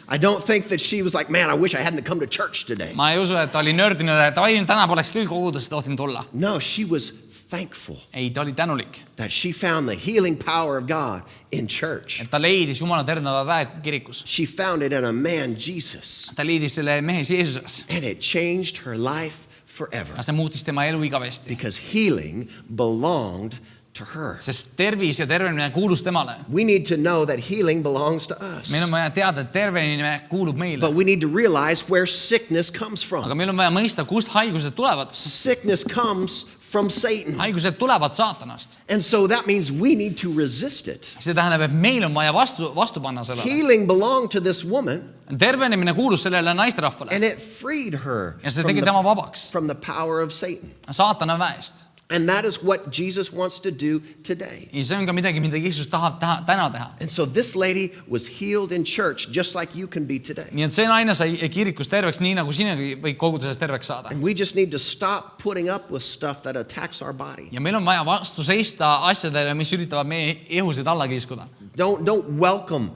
I don't think that she was like, man, I wish I hadn't come to church today. Ma ei usu, et ta oli nördinud, et täna poleks küll kogudusse tohtinud tulla. No, she was thankful Ei, ta oli tänulik. that she found the healing power of God in church. Et ta leidis Jumala tervendava väe kirikus. She found it in a man, Jesus. Ta leidis selle mehes Jeesuses. And it changed her life forever. Ja see muutis tema elu igavesti. Because healing belonged to her. Sest tervis ja tervenemine kuulus temale. We need to know that healing belongs to us. Meil on vaja teada, et tervenemine kuulub meile. But we need to realize where sickness comes Aga from. meil on vaja mõista, kust haigused tulevad. Sickness comes from Satan. Haigused tulevad saatanast. And so that means we need to resist it. See tähendab, et meil on vaja vastu panna sellele. Healing belonged to this woman, Tervenemine kuulus sellele naisterahvale. and it freed her Ja see tegi tema vabaks. from the power of Satan. Saatana väest. And that is what Jesus wants to do today. Ja see on ka midagi, mida Jeesus tahab täna teha. And so this lady was healed in church just like you can be today. Nii et see naine sai kirikus terveks, nii nagu sinagi võid koguduses terveks saada. And we just need to stop putting up with stuff that attacks our body. Ja meil on vaja vastu seista asjadele, mis üritavad meie ehusid alla kiskuda. Don't welcome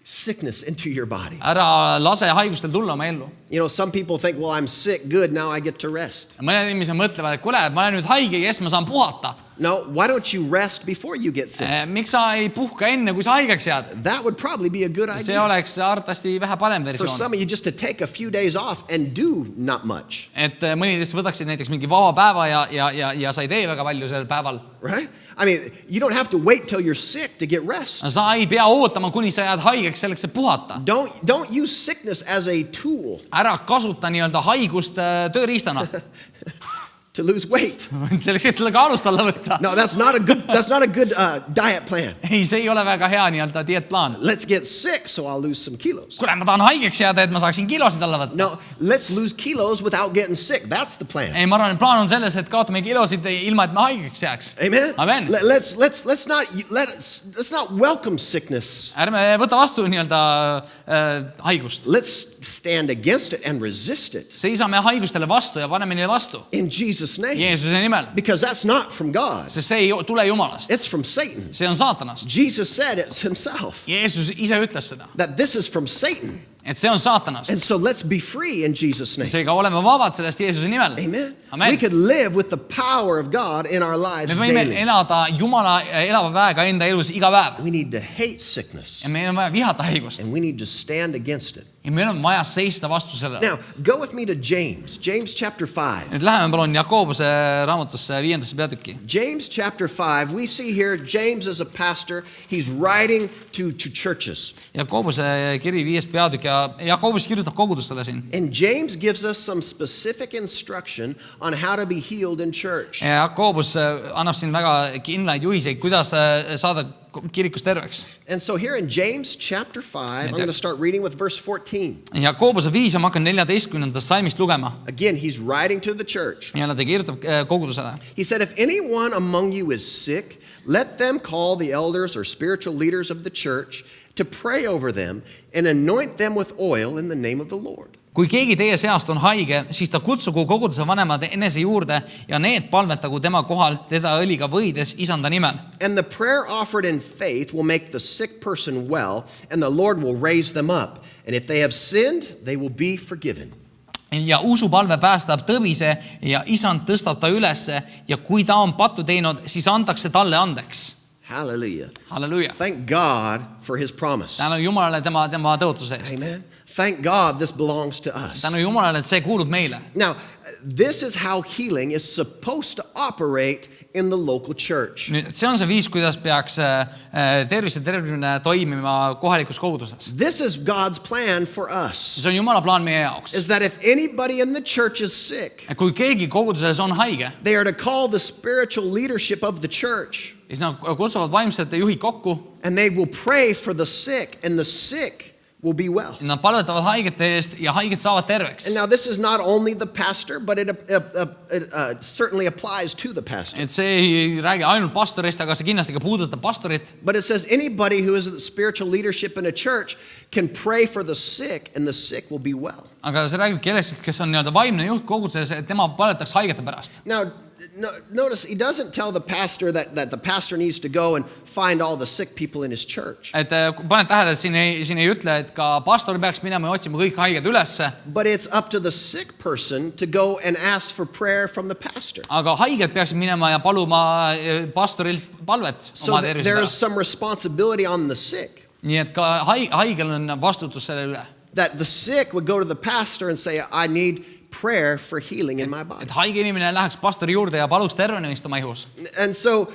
sickness into your body. Ära lase haigustel tulla oma ellu. You know, some people think, well, I'm sick, good, now I get to rest. Mõned inimesed mõtlevad, et kuule, ma olen nüüd haige, kes ma saan puhata. No, why don't you rest before you get sick? Miks sa ei puhka enne, kui sa haigeks jääd? That would probably be a good See idea. oleks arvatavasti vähe parem For versioon. some of you just to take a few days off and do not much, Et mõni teist võtaksid näiteks mingi vaba päeva ja sa ei tee väga palju sel päeval. right? I mean, you don't have to wait till you're sick to get rest. Sa ei pea ootama, kuni sa jääd haigeks selleks, et puhata. Don't use sickness as a tool Ära kasuta nii-öelda haigust tööriistana. to lose weight. Selleks, et kaalust alla võtta. No, that's not a good diet plan. Ei, see ei ole väga hea nii-öelda dieetplaan. Let's get sick so I'll lose some kilos. Kuule, ma tahan haigeks jääda, et ma saaksin kilosid alla võtta. No, let's lose kilos without getting sick. That's the plan. Ei, ma arvan, et plaan on selles, et kaotame kilosid ilma, et me haigeks jääks. Amen. Amen. Let's not welcome sickness. Ärme võta vastu nii-öelda haigust. Let's stand against it and resist it Seisame haigustele vastu ja paneme neile vastu. in Jesus' name. Jeesuse nimel. Because that's not from God. Sest see ei tule Jumalast. It's from Satan. See on saatanast. Jesus said it himself, Jeesus ise ütles seda. that this is from Satan. Et see on saatanast. And so let's be free in Jesus' name. Seega oleme vabad sellest Jeesuse nimel. Amen. Amen. We could live with the power of God in our Me lives võime daily. elada Jumala elava väega enda elus iga päev. We need to hate sickness Ja meil on vaja vihata haigust. and we need to stand against it. Ja meil on vaja seista vastu sellele. Now, go with me to James chapter 5. Nüüd läheme palun Jakobuse raamatusse 5. peatükki. James chapter 5, we see here James is a pastor. He's writing to churches. Jakobuse kiri 5. peatükk ja Jakobus kirjutab kogudustele siin. And James gives us some specific instruction on how to be healed in church. Ja Jakobus annab siin väga kindlaid juhiseid, kuidas saada kirikus terveks. And so here in James chapter 5, I'm going to start reading with verse 14. Ja Koobuse 5 ja ma hakkan 14. salmist lugema. Again, he's writing to the church. Ja ta kirjutab kogudusele. He said, if anyone among you is sick, let them call the elders or spiritual leaders of the church to pray over them and anoint them with oil in the name of the Lord. Kui keegi teie seast on haige, siis ta kutsugu koguduse vanemad enese juurde ja need palvetagu tema kohal teda õliga võides isanda nimel. And the prayer offered in faith will make the sick person well, and the Lord will raise them up. And if they have sinned, they will be forgiven. Ja usupalve päästab tõbise ja isand tõstab ta ülesse ja kui ta on pattu teinud, siis antakse talle andeks. Hallelujah. Halleluja. Thank God for his promise. Tänu Jumalale tema tõotuse eest. Amen. Thank God this belongs to us. Tänu Jumalale, et see kuulub meile. Now, this is how healing is supposed to operate in the local church. Nüüd, see on see viis, kuidas peaks tervis ja tervimine toimima kohalikus koguduses. This is God's plan for us. See on Jumala plaan meie jaoks. Is that if anybody in the church is sick, Kui keegi koguduses on haige, they are to call the spiritual leadership of the church, siis nad kutsuvad vaimsete juhid kokku. and they will pray for the sick, and the sick will be well. Nad palvetavad haigete eest ja haiged saavad terveks. And now this is not only the pastor, but it certainly applies to the pastor. Et see ei räägi ainult pastorist, aga see kindlasti ka puudutab pastorit. But it says anybody who is the spiritual leadership in a church can pray for the sick, and the sick will be well. Aga see räägib kellest, kes on nii-öelda vaimne juht koguduses, et tema palvetaks haigete pärast. Now, notice he doesn't tell the pastor that the pastor needs to go and find all the sick people in his church. Et paned tähele, et siin ei ütle, et ka pastor peaks minema ja otsima kõik haiged ülesse. But it's up to the sick person to go and ask for prayer from the pastor. Aga haiged peaksid minema ja paluma pastorilt palvet So oma tervise there is pärast. some responsibility on the sick. Nii et ka haigel on vastutus selle üle. That the sick would go to the pastor and say, I need prayer for healing in my body. Et haige inimene läheks pastori juurde ja paluks tervenemist oma ihus. And so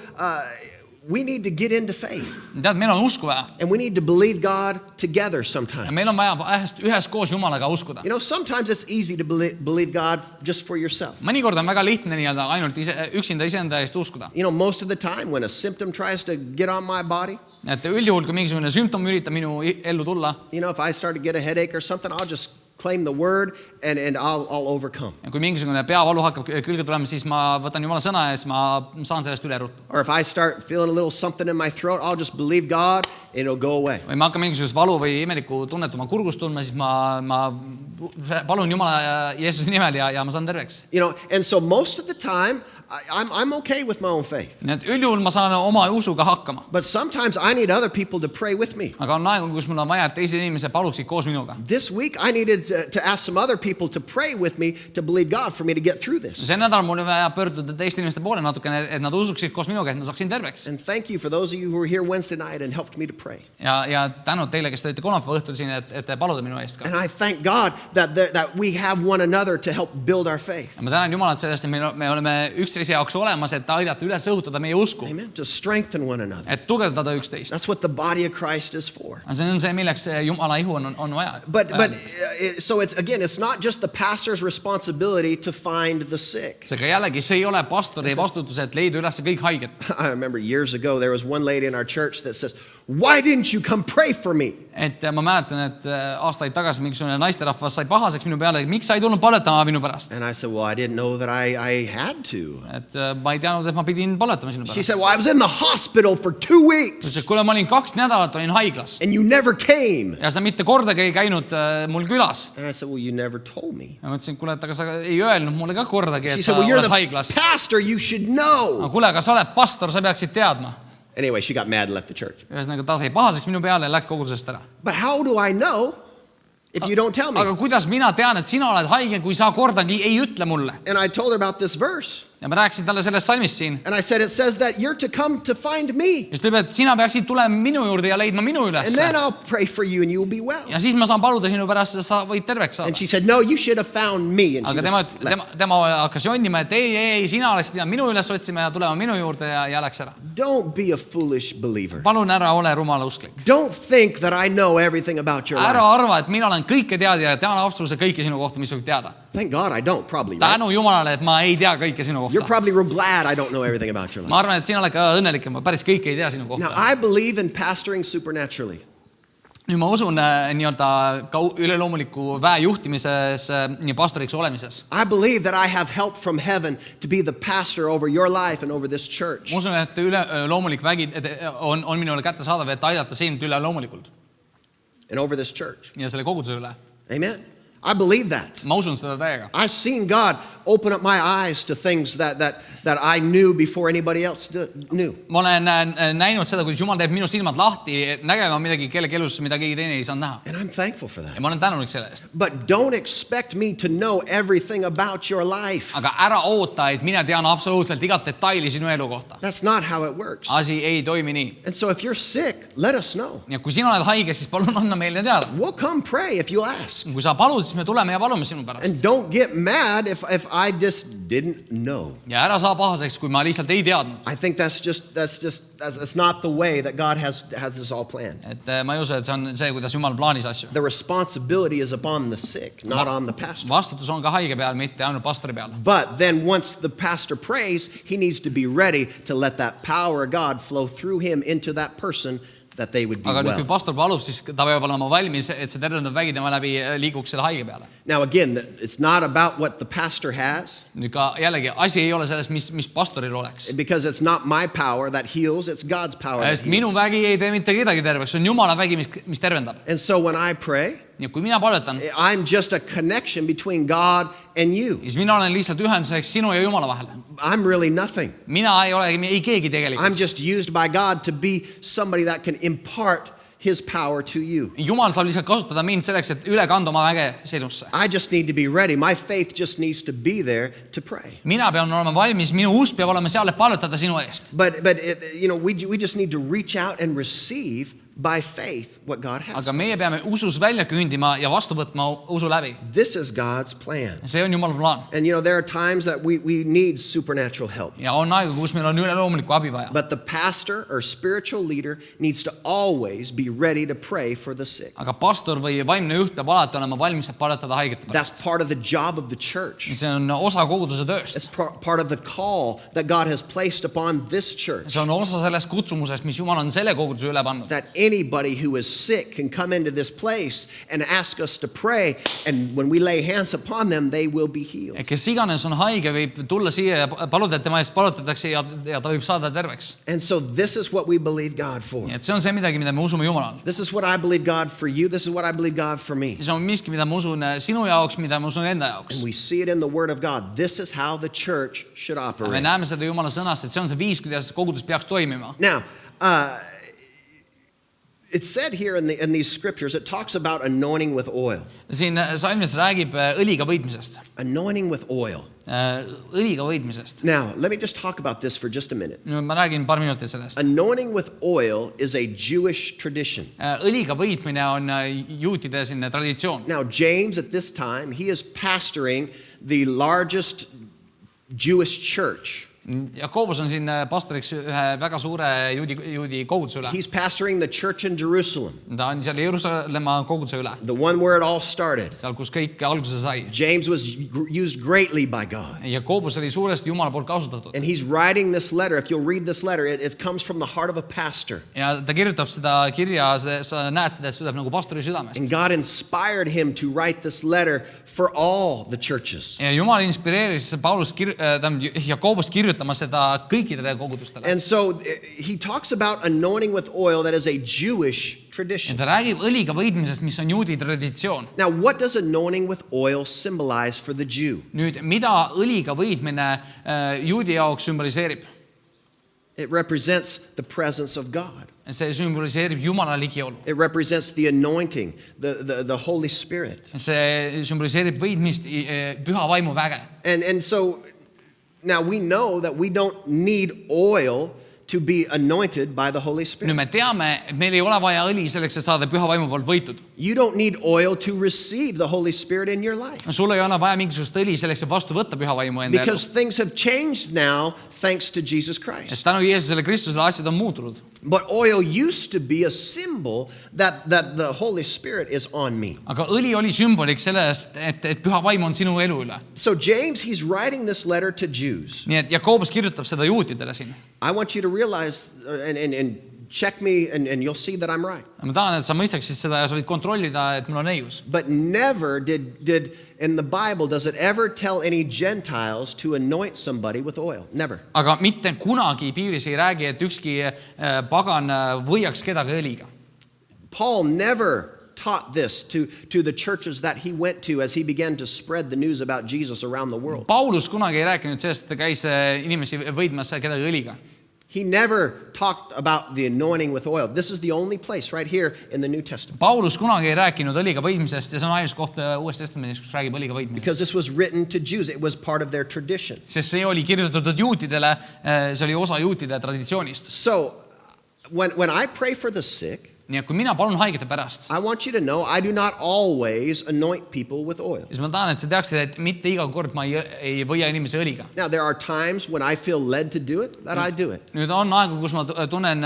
we need to get into faith. Tead, meil on usku vaja. And we need to believe God together Ja sometimes. meil on vaja üheskoos Jumalaga uskuda. You know, sometimes it's easy to believe God just for yourself. Mõnikord on väga lihtne nii-öelda ainult üksinda iseenda eest uskuda. You know, most of the time when a symptom tries to get on my body, Et üldjuhul, kui mingisugune sümptom üritab minu ellu tulla, you know, if I start to get a headache or something, I'll just claim the word and I'll overcome. ja kui mingisugune peavalu hakkab külge tulema, siis ma võtan Jumala sõna ja siis ma saan sellest üle ruttu. Or if I start feeling a little something in my throat, I'll just believe God and it'll go away. Või ma hakkan mingisugust valu või imelikku tunnet oma kurgust tundma, siis ma palun Jumala ja Jeesuse nimel ja ma saan terveks. You know, and so most of the time, I'm okay with my own faith. Nii et üldjuhul ma saan oma usuga hakkama. But sometimes I need other people to pray with me. Aga on aegu, kus mul on vaja, et teised inimesed paluksid koos minuga. This week, I needed to ask some other people to pray with me to believe God for me to get through this. See nädal mul oli vaja pöörduda teiste inimeste poole natukene, et nad usuksid koos minuga, et ma saaksin terveks. And thank you for those of you who were here Wednesday night and helped me to pray. Ja tänud teile, kes te olite kolmapäeva õhtul siin, et te paluda minu eest ka. And I thank God that we have one another to help build our faith. Ja ma tänan Jumalat sellest, et me oleme üksteise jaoks olemas, et aidata üles õhutada meie usku. Amen. To strengthen one another. Et tugevdada üksteist. That's what the body of Christ is for. See on see, milleks Jumala ihu on vaja. But so it's not just the pastor's responsibility to find the sick. Seega jällegi, see ei ole pastori vastutus, et leida üles kõik haiged. I remember years ago there was one lady in our church that says, "Why didn't you come pray for me?" Et ma mäletan, et aastaid tagasi mingisugune naisterahvas sai pahaseks minu peale, miks sa ei tulnud palvetama minu pärast? And I said, "Well, I didn't know that I had to." Et ma ei teadnud, et ma pidin palvetama sinu She pärast. said, "Well, I was in the hospital for 2 Ta weeks ütles, et kuule, ma olin 2 nädalat olin haiglas and you never came." ja sa mitte kordagi ei käinud mul külas. And I said, "Well, you never told me." Ja ma ütlesin, kuule, et aga sa ei öelnud mulle ka kordagi, She et said, sa "Well, you're oled the haiglas. pastor, you should know." Aga kuule, aga sa oled pastor, sa peaksid teadma. Anyway, she got mad and left the church. Ühesõnaga, ta sai pahaseks minu peale ja läks kogudusest ära. But how do I know if you don't tell me? Aga kuidas mina tean, et sina oled haige, kui sa kordagi ei ütle mulle? And I told her about this verse. Ja ma rääkisin talle sellest salmist siin. And I said, it says that you're to come to find me. Ja ta ütleb, et sina peaksid tulema minu juurde ja leidma minu And üles. then I'll pray for you and you'll be well. Ja siis ma saan paluda sinu pärast ja sa võid terveks And saada. she said, no, you should have found me. And she Aga was left. tema hakkas jonnima, et ei, sina oleks pidanud minu üles otsima ja tulema minu juurde ja läks ära. Don't be a foolish believer. Palun ära ole rumalausklik. Don't think that I know everything about your Ära life. arva, et mina olen kõike teadja ja tean absoluutselt kõike sinu kohta, mis võib teada. Thank God I don't, probably, right? Tänu Jumalale, et ma ei tea kõike sinu kohta. You're kohta . probably real glad I don't know everything about your life. ma arvan , et sina oled ka õnnelik , ma päris kõike ei tea sinu Now, kohta . I believe in pastoring supernaturally. nüüd ma usun nii-öelda ka üleloomuliku väe juhtimises ja pastoriks olemises . I believe that I have help from heaven to be the pastor over your life and over this church. ma usun , et üleloomulik vägi on minule kättesaadav , et aidata sind üleloomulikult And over this church. ja selle koguduse üle . Amen. I believe that. ma usun seda täiega . I've seen God open up my eyes to things that I knew before anybody else knew. ma olen näinud seda , kuidas Jumal teeb minu silmad lahti , nägema midagi kellegi elus , mida keegi teine ei saanud näha . And I'm thankful for that. ja ma olen tänulik selle eest . But don't expect me to know everything about your life. aga ära oota , et mina tean absoluutselt igat detaili sinu elu kohta . That's not how it works. asi ei toimi nii . And so if you're sick, let us know. ja kui sina oled haige , siis palun anna meile teada . We'll come pray if you ask. kui sa palud , siis me tuleme ja palume sinu And pärast . don't get mad if I just didn't know. ja ära saa pahaseks , kui ma lihtsalt ei teadnud . I think that's not the way that God has this all planned. et ma ei usu , et see on see , kuidas Jumal plaanis asju . The responsibility is upon the sick, not on the pastor. vastutus on ka haige peal , mitte ainult pastori peal . But then once the pastor prays, he needs to be ready to let that power of God flow through him into that person that they would be aga nüüd , kui well. pastor palub , siis ta peab olema valmis , et see tervendav vägi tema läbi liiguks selle haige peale . Now again, it's not about what the pastor has, nüüd ka jällegi , asi ei ole selles , mis pastoril oleks . because it's not my power that heals, it's God's power that sest minu heals. vägi ei tee mitte kedagi terveks , see on Jumala vägi , mis tervendab . And so when I pray, ja kui mina palvetan , I'm just a connection between God and you. siis mina olen lihtsalt ühenduseks sinu ja Jumala vahel . I'm really nothing. mina ei ole ei keegi I'm tegelikult . just used by God to be somebody that can impart his power to you. Jumal saab lihtsalt kasutada mind selleks , et üle kanda oma väge sinusse . I just need to be ready. My faith just needs to be there to pray. mina pean olema valmis , minu usk peab olema seal , et palvetada sinu eest . But we just need to reach out and receive by faith what God has. aga meie peame usus välja küündima ja vastu võtma usu läbi . This is God's plan. see on Jumala plaan . And there are times that we need supernatural help. ja on aegu , kus meil on üleloomulikku abi vaja . But the pastor or spiritual leader needs to always be ready to pray for the sick. aga pastor või vaimne juht peab alati olema valmis , et palvetada haigete pärast . That's part of the job of the church. see on osa koguduse tööst It's . part of the call that God has placed upon this church. see on osa sellest kutsumusest , mis Jumal on selle koguduse üle pannud . That anybody who is sick can come into this place and ask us to pray, and when we lay hands upon them, they will be healed. kes iganes on haige , võib tulla siia ja paluda , et tema eest palvetatakse ja ta võib saada terveks . And so this is what we believe God for. nii et see on see midagi , mida me usume Jumalalt . This is what I believe God for you. This is what I believe God for me. see on miski , mida ma usun sinu jaoks , mida ma usun enda jaoks And . we see it in the Word of God. This is how the church should me operate. näeme seda Jumala sõnast , et see on see viis , kuidas kogudus peaks toimima . Now, it's said here in these scriptures, it talks about anointing with oil. siin salmis räägib õliga võitmisest . Anointing with oil. õliga võitmisest . Now, let me just talk about this for just a minute. ma räägin paar minutit sellest . Anointing with oil is a Jewish tradition. õliga võitmine on juutide selline traditsioon . Now, James at this time, he is pastoring the largest Jewish church. Jakobus on siin pastoriks ühe väga suure juudi koguduse üle . He's pastoring the church in Jerusalem, ta on seal Jeruusalemma koguduse üle , the one where it all started. seal , kus kõik alguse sai . James was used greatly by God. Jakobus oli suuresti Jumala poolt kasutatud And he's writing this letter. If you'll read this letter, it comes from the heart of a pastor. ja ta kirjutab seda kirja , sa näed seda , et see tuleb nagu pastori And südamest . God inspired him to write this letter for all the churches. ja Jumal inspireeris Jakobust kirjutama seda kõikidele kogudustele . And so he talks about anointing with oil that is a Jewish tradition. ta räägib õliga võitmisest , mis on juudi traditsioon . Now, what does anointing with oil symbolize for the Jew? nüüd , mida õliga võitmine juudi jaoks sümboliseerib ? It represents the presence of God. see sümboliseerib Jumala ligiolu . It represents the anointing, the Holy Spirit. see sümboliseerib võitmist , püha vaimu väge . And so now we know that we don't need oil to be anointed by the Holy nüüd Spirit. me teame, et meil ei ole vaja õli selleks, et saada püha vaimu poolt võitud. You don't need oil to receive the Holy Spirit in your life. Sul ei ole vaja mingisugust õli selleks, et vastu võtta püha vaimu enda Because ellu. things have changed now thanks to Jesus Sest Christ. tänu Jeesusele Kristusele asjad on muutunud. But oil used to be a symbol that the Holy Spirit is on me. Aga õli oli sümboliks sellest, et püha vaim on sinu elu üle. So James, he's writing this letter to Jews. Nii et Jakobus kirjutab seda juutidele siin. I want you to realize and check me and you'll see that I'm right. Ma tahan, et sa mõistaksid seda ja sa võid kontrollida, et mul on õigus. But never did in the Bible does it ever tell any Gentiles to anoint somebody with oil. Never. Aga mitte kunagi piiblis ei räägi, et ükski pagan võiaks kedagi õliga. Paul never taught this to the churches that he went to as he began to spread the news about Jesus around the world. Paulus kunagi ei rääkinud sellest, et ta käis inimesi võidmas kedagi õliga. He never talked about the anointing with oil. This is the only place right here in the New Testament. Paulus kunagi ei rääkinud õliga võidmisest ja see on ainus koht Uues Testamendis, kus räägib õliga Because võidmisest. this was written to Jews. It was part of their tradition. Sest see oli kirjutatud juutidele, see oli osa juutide traditsioonist. So when I pray for the sick, Nii et kui mina palun haigete pärast, I want you to know I do not always anoint people with oil. siis ma tahan, et sa teaksid, et mitte iga kord ma ei võia inimese õliga. Now, there are times when I feel led to do it, that I do it. Nüüd on aegu, kus ma tunnen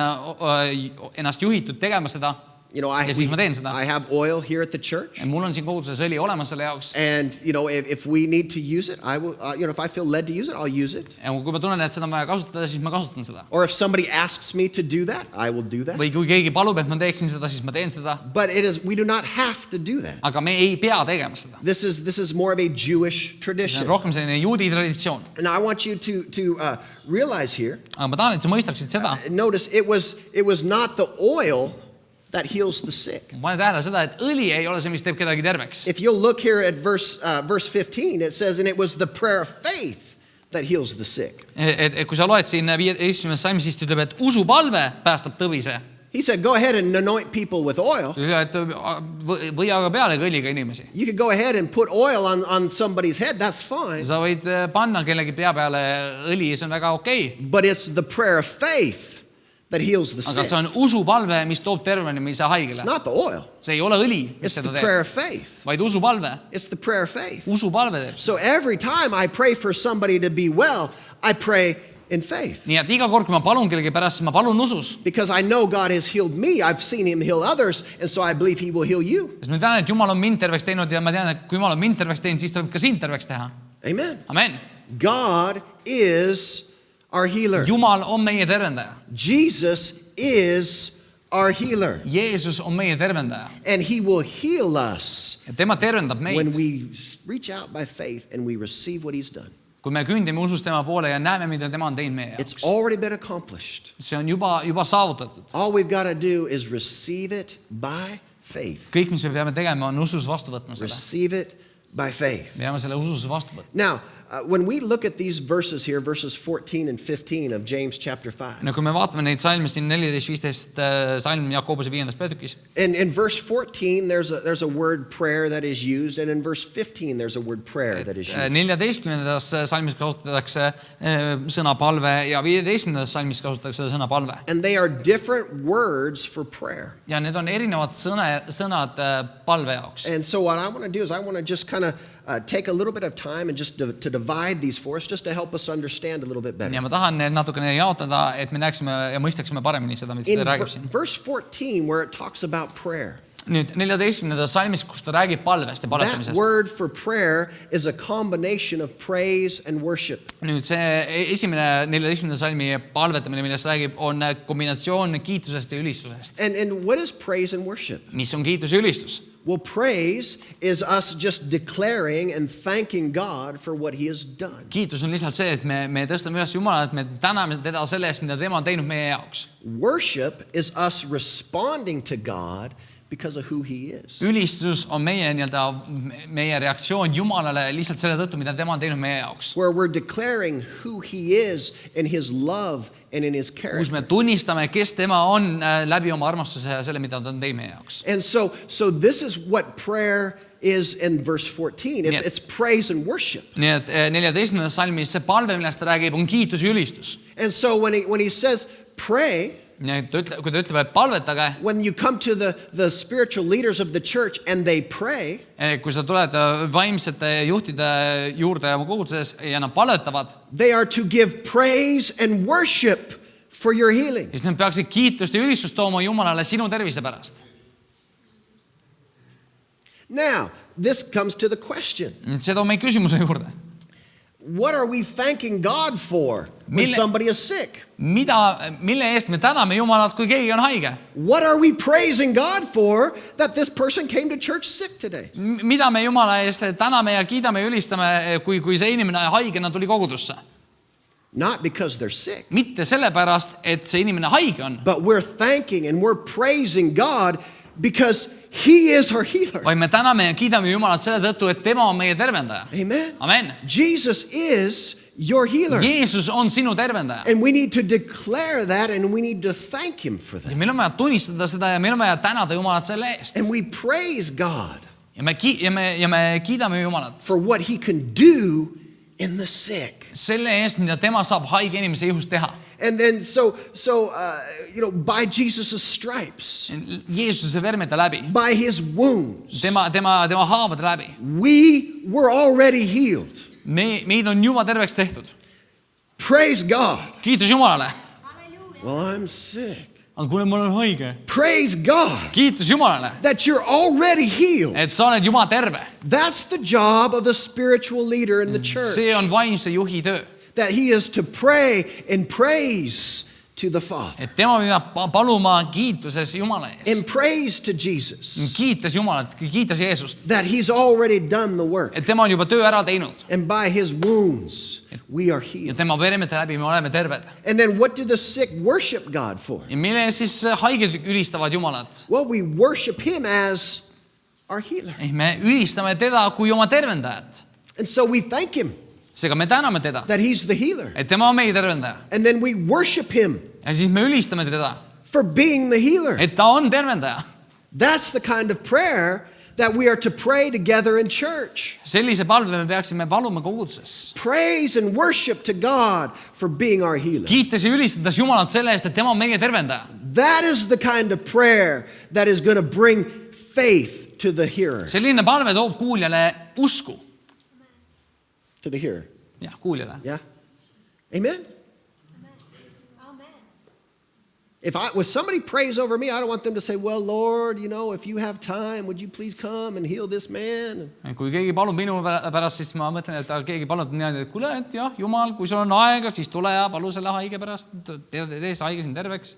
ennast juhitud tegema seda You know, ja siis ma teen seda. I have oil here at the church. Mul on siin koguduses õli olemas selle jaoks. And, you know, if we need to use it, I will, you know, if I feel led to use it, I'll use it. Ja kui ma tunnen, et seda on vaja kasutada, siis ma kasutan seda. Or if somebody asks me to do that, I will do that. Või kui keegi palub, et ma teeksin seda, siis ma teen seda. But we do not have to do that. Aga me ei pea tegema seda. This is more of a Jewish See tradition. on rohkem selline juudi traditsioon. And I want you to realize here, Aga ma tahan, et sa mõistaksid seda. notice it was not the oil that heals the sick. Ma panen tähele seda, et õli ei ole see, mis teeb kedagi terveks. If you'll look here at verse 15, it says, and it was the prayer of faith that heals the sick. Et kui sa loed siin 15. salmis, siis ta ütleb, et usupalve päästab tõbise. He said, go ahead and anoint people with oil. Et või aga peale õliga inimesi. You could go ahead and put oil on somebody's head. That's fine. Sa võid panna kellegi pea peale õli, see on väga okei. But it's the prayer of faith that heals the Aga sick. see on usupalve, mis toob tervenemise haigele. It's not the oil. See ei ole õli, mis It's the seda prayer teeb, of faith. vaid usupalve. It's the prayer of faith. Usupalve teeb. So every time I pray for somebody to be well, I pray in faith. Nii et iga kord, kui ma palun kellegi pärast, siis ma palun usus. Because I know God has healed me. I've seen him heal others. And so I believe he will heal you. Sest ma tean, et Jumal on mind terveks teinud ja ma tean, et kui Jumal on mind terveks teinud, siis ta võib ka sind terveks teha. Amen. Amen. God is our healer. Jumal on meie tervendaja. Jesus is our healer. Jeesus on meie tervendaja. And he will heal us Ja tema tervendab when meid. we reach out by faith and we receive what he's done. Kui me kündime usus tema poole ja näeme, mida tema on teinud meie It's jaoks. already been accomplished. See on juba saavutatud. All we've got to do is receive it by faith. Kõik, mis me peame tegema, on usus vastu võtma selle. Receive it by faith. Me peame selle usus vastu võtma. Now, when we look at these verses here, verses 14 and 15 of James chapter 5, No kui me vaatame neid salme siin 14-15 salm Jakobuse 5. peatükis. in verse 14, there's a word prayer that is used, and in verse 15, there's a word prayer that is used. 14. salmis kasutatakse sõna palve ja 15. salmis kasutatakse sõna palve. And they are different words for prayer. Ja need on erinevad sõnad palve jaoks. And so what I want to do is I want to just kind of take a little bit of time and just to divide these for us, just to help us understand a little bit better. Ja ma tahan need natukene jaotada, et me näeksime ja mõistaksime paremini seda, mida In ta räägib siin. verse 14, where it talks about prayer, Nüüd 14. salmis, kus ta räägib palvest ja that paletamisest. word for prayer is a combination of praise and worship. Nüüd see esimene 14. salmi palvetamine, millest räägib, on kombinatsioon kiitusest ja ülistusest. And what is praise and worship? Mis on kiitus ja ülistus? Well, praise is us just declaring and thanking God for what he has done. Kiitus on lihtsalt see, et me tõstame üles Jumalat, et me täname teda selle eest, mida tema on teinud meie jaoks. Worship is us responding to God because of who he is. Ülistus on meie reaktsioon Jumalale lihtsalt selle tõttu, mida tema on teinud meie jaoks. Where we're declaring who he is in his love and in his Kus character. me tunnistame, kes tema on läbi oma armastuse ja selle, mida ta on teinud meie jaoks. And so this is what prayer is in verse 14. Yeah. It's praise and worship. Nii et 14. salmis see palve, millest ta räägib, on kiitus ja ülistus. And so when he says pray, kui ta ütleb, et palvetage, when you come to the spiritual leaders of the church and they pray, kui sa tuled vaimsete juhtide juurde oma koguduses ja nad palvetavad, they are to give praise and worship for your healing. siis nad peaksid kiitust ja ülistust tooma Jumalale sinu tervise pärast. Now, this comes to the question. See toob meid küsimuse juurde. What are we thanking God for when Mille- somebody is sick? Mille eest me täname Jumalat, kui keegi on haige? What are we praising God for that this person came to church sick today? Mida me Jumala eest täname ja kiidame ja ülistame, kui see inimene haigena tuli kogudusse? Not because they're sick, Mitte sellepärast, et see inimene haige on, but we're thanking and we're praising God because He is our healer. vaid me täname ja kiidame Jumalat selle tõttu, et tema on meie tervendaja. Amen. Amen. Jesus is your healer. Jeesus on sinu tervendaja. And we need to declare that and we need to thank Him for Ja that. meil on vaja tunnistada seda ja meil on vaja tänada Jumalat selle eest. And we praise God Ja me kiidame Jumalat for what He can do in the sick. selle eest, mida tema saab haige inimese ihus teha. And then by Jesus' stripes, Jeesuse vermete läbi, by His wounds, tema haavade läbi. we were already healed. Meid on juba terveks tehtud. Praise God. Kiitus Jumalale. Well, I'm sick. Aga kuule, ma olen haige. Praise God Kiitus Jumalale, that you're already healed. et sa oled juba terve. That's the job of the spiritual leader in the church. See on vaimse juhi töö. That he is to pray and praise to the Father. Et tema peab paluma kiituses Jumala ees. And praise to Jesus. Kiites Jumalat, kiites Jeesust. That He's already done the work. Et tema on juba töö ära teinud. And by His wounds, we are Ja healed. tema vermete läbi me oleme terved. And then what do the sick worship God for? Ja mille eest siis haiged ülistavad Jumalat? Well, we worship Him as our healer. Me ülistame teda kui oma tervendajat. And so we thank Him Seega me täname teda, that He's the healer. et tema on meie tervendaja. And then we worship Him Ja siis me ülistame teda, for being the healer. et ta on tervendaja. That's the kind of prayer that we are to pray together in church. Sellise palve me peaksime paluma koguduses. Praise and worship to God for being our healer. Kiites ja ülistades Jumalat selle eest, et tema on meie tervendaja. That is the kind of prayer that is going to bring faith to the hearer. Selline palve toob kuuljale usku. To the hearer. Jah, kuuljale. Yeah? Amen? If somebody prays over me, I don't want them to say, well, Lord, if you have time, would you please come and heal this man? Kui keegi palub minu pärast, siis ma mõtlen, et keegi palub niimoodi, et kuule, et jah, Jumal, kui sul on aega, siis tule ja palu selle haige pärast, tee see haige siin terveks.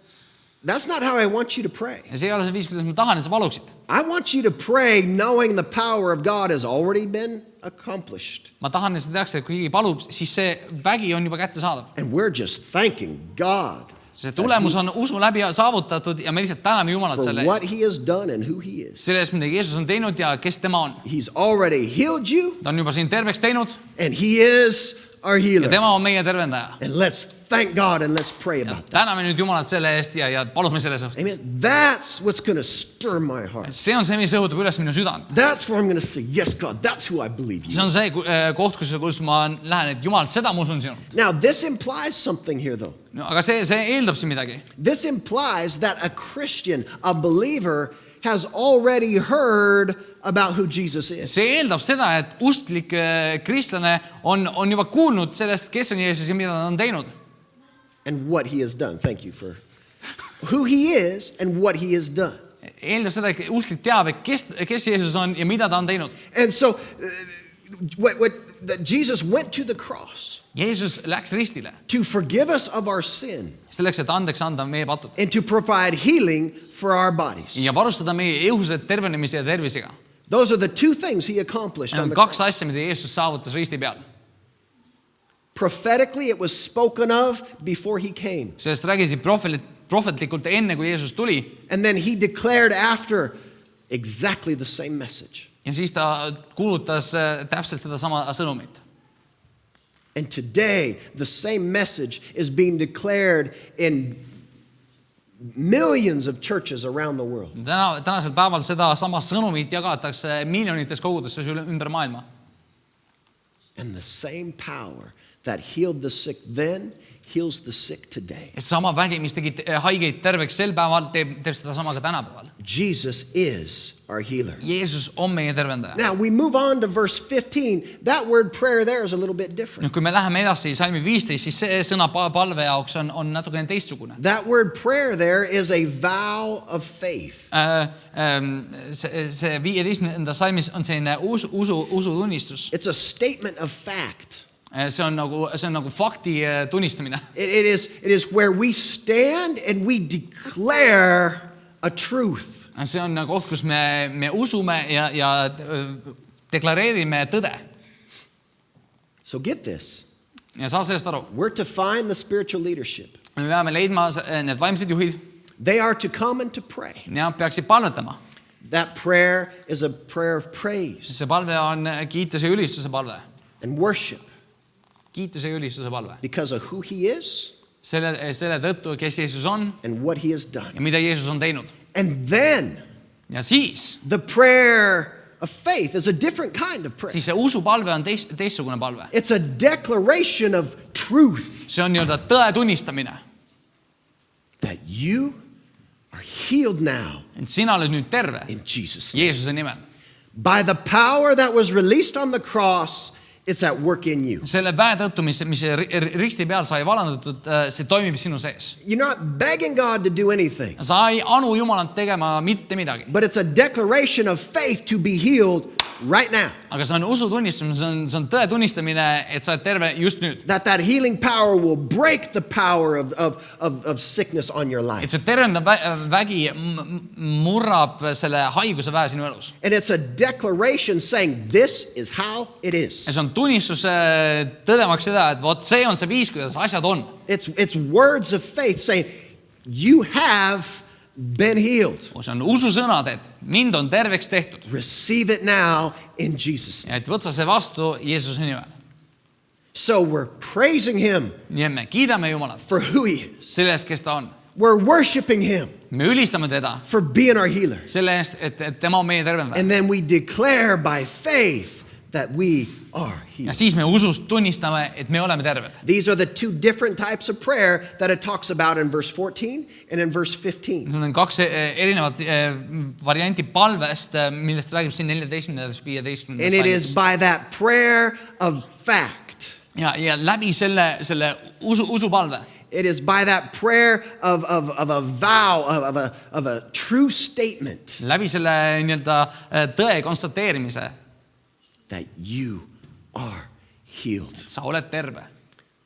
That's not how I want you to pray. Ja see ei ole see viis, kuidas ma tahan, et sa paluksid. I want you to pray knowing the power of God has already been accomplished. Ma tahan, et sa teaks, et kui keegi palub, siis see vägi on juba kättesaadav. And we're just thanking God See tulemus on usu läbi saavutatud ja me lihtsalt täname Jumalat for selle what eest. He has done and who He is. Selle eest, mida Jeesus on teinud ja kes tema on. He's already healed you Ta on juba siin terveks teinud and He is our ja healer. tema on meie tervendaja. And let's thank God and let's pray Ja about that. täname nüüd Jumalat selle eest ja palume selle suhtes. Amen. That's what's going to stir my heart. See on see, mis õhutab üles minu südant. That's where I'm going to say, yes, God, that's who I believe See you. on see koht, kus ma lähen, et Jumal, seda ma usun sinult. Now, this implies something here, though. No, aga see eeldab siin midagi. This implies that a Christian, a believer, has already heard about who Jesus is. See eeldab seda, et usklik kristlane on juba kuulnud sellest, kes on Jeesus ja mida ta on teinud. And what He has done. Thank you for who He is and what He has done. Eeldab seda, et usklik teab, et kes Jeesus on ja mida ta on teinud. And so, that Jesus went to the cross Jeesus läks ristile to forgive us of our sin selleks, et andeks anda meie patud and to provide healing for our bodies. ja varustada meie ihused tervenemise ja tervisega. Those are the two things He accomplished Need on on the kaks cross. asja, mida Jeesus saavutas risti peal. Prophetically, it was spoken of before He came. Sellest räägiti prohvetlikult enne, kui Jeesus tuli. And then He declared after exactly the same message. Ja siis ta kuulutas täpselt seda sama sõnumit. And today, the same message is being declared in millions of churches around the world. Tänasel päeval seda sama sõnumit jagatakse miljonites kogudustes ümber maailma. And the same power that healed the sick then, heals the sick today. Sama vägi, mis tegi haigeid terveks sel päeval, teeb seda sama ka tänapäeval. Jesus is our healer. Jeesus on meie tervendaja. Now we move on to verse 15. That word prayer there is a little bit different. Nüüd, kui me läheme edasi salmi 15, siis see sõna palve jaoks on natukene teistsugune. That word prayer there is a vow of faith. See 15. salmis on selline usutunnistus. It's a statement of fact. See on nagu fakti tunnistamine. It is where we stand and we declare a truth. See on koht, kus me usume ja deklareerime tõde. So get this. Ja saa sellest aru. We're to find the spiritual leadership. Me peame leidma need vaimsed juhid. They are to come and to pray. Ja peaksid palvetama. That prayer is a prayer of praise See palve on kiituse ja ülistuse palve. and worship Kiituse ja ülistuse palve. because of who he is Selle tõttu, kes Jeesus on and what he has done. ja mida Jeesus on teinud. And then Ja siis the prayer of faith is a different kind of prayer. see usupalve on teistsugune palve. It's a declaration of truth See on nii-öelda tõe tunnistamine. that you are healed now Et sina oled nüüd terve in Jesus' name. Jeesuse nimel. By the power that was released on the cross, it's at work in you. Selle väe tõttu, mis risti peal sai valandatud, see toimib sinu sees. You're not begging God to do anything, Sa ei anu Jumalat tegema mitte midagi. but it's a declaration of faith to be healed right now. Aga see on usutunnistamine, see on tõe tunnistamine, et sa oled terve just nüüd. That healing power will break the power of sickness on your Et life. see tervendav vägi murrab selle haiguse väe sinu elus. And it's a declaration saying this is how it is. Ja see on tunnistus tõdemaks seda, et vot see on see viis, kuidas asjad on. It's words of faith saying you have been healed. See on ususõnad, et mind on terveks tehtud. Receive it now in Jesus' name. Ja et võta see vastu Jeesuse nimel. So we're praising him Nii et me kiidame Jumalat for who he is. selle eest, kes ta on. We're worshiping him Me ülistame teda for being our healer. selle eest, et tema on meie tervendaja. And then we declare by faith that we are Ja healed. siis me usust tunnistame, et me oleme terved. These are the two different types of prayer that it talks about in verse 14 and in verse 15. Need on kaks erinevat varianti palvest, millest räägib siin 14. And it is 15. by that prayer of fact. Ja läbi selle usupalve. It is by that prayer of a vow, of a true statement Läbi selle nii-öelda tõe konstateerimise, that you are healed. sa oled terve.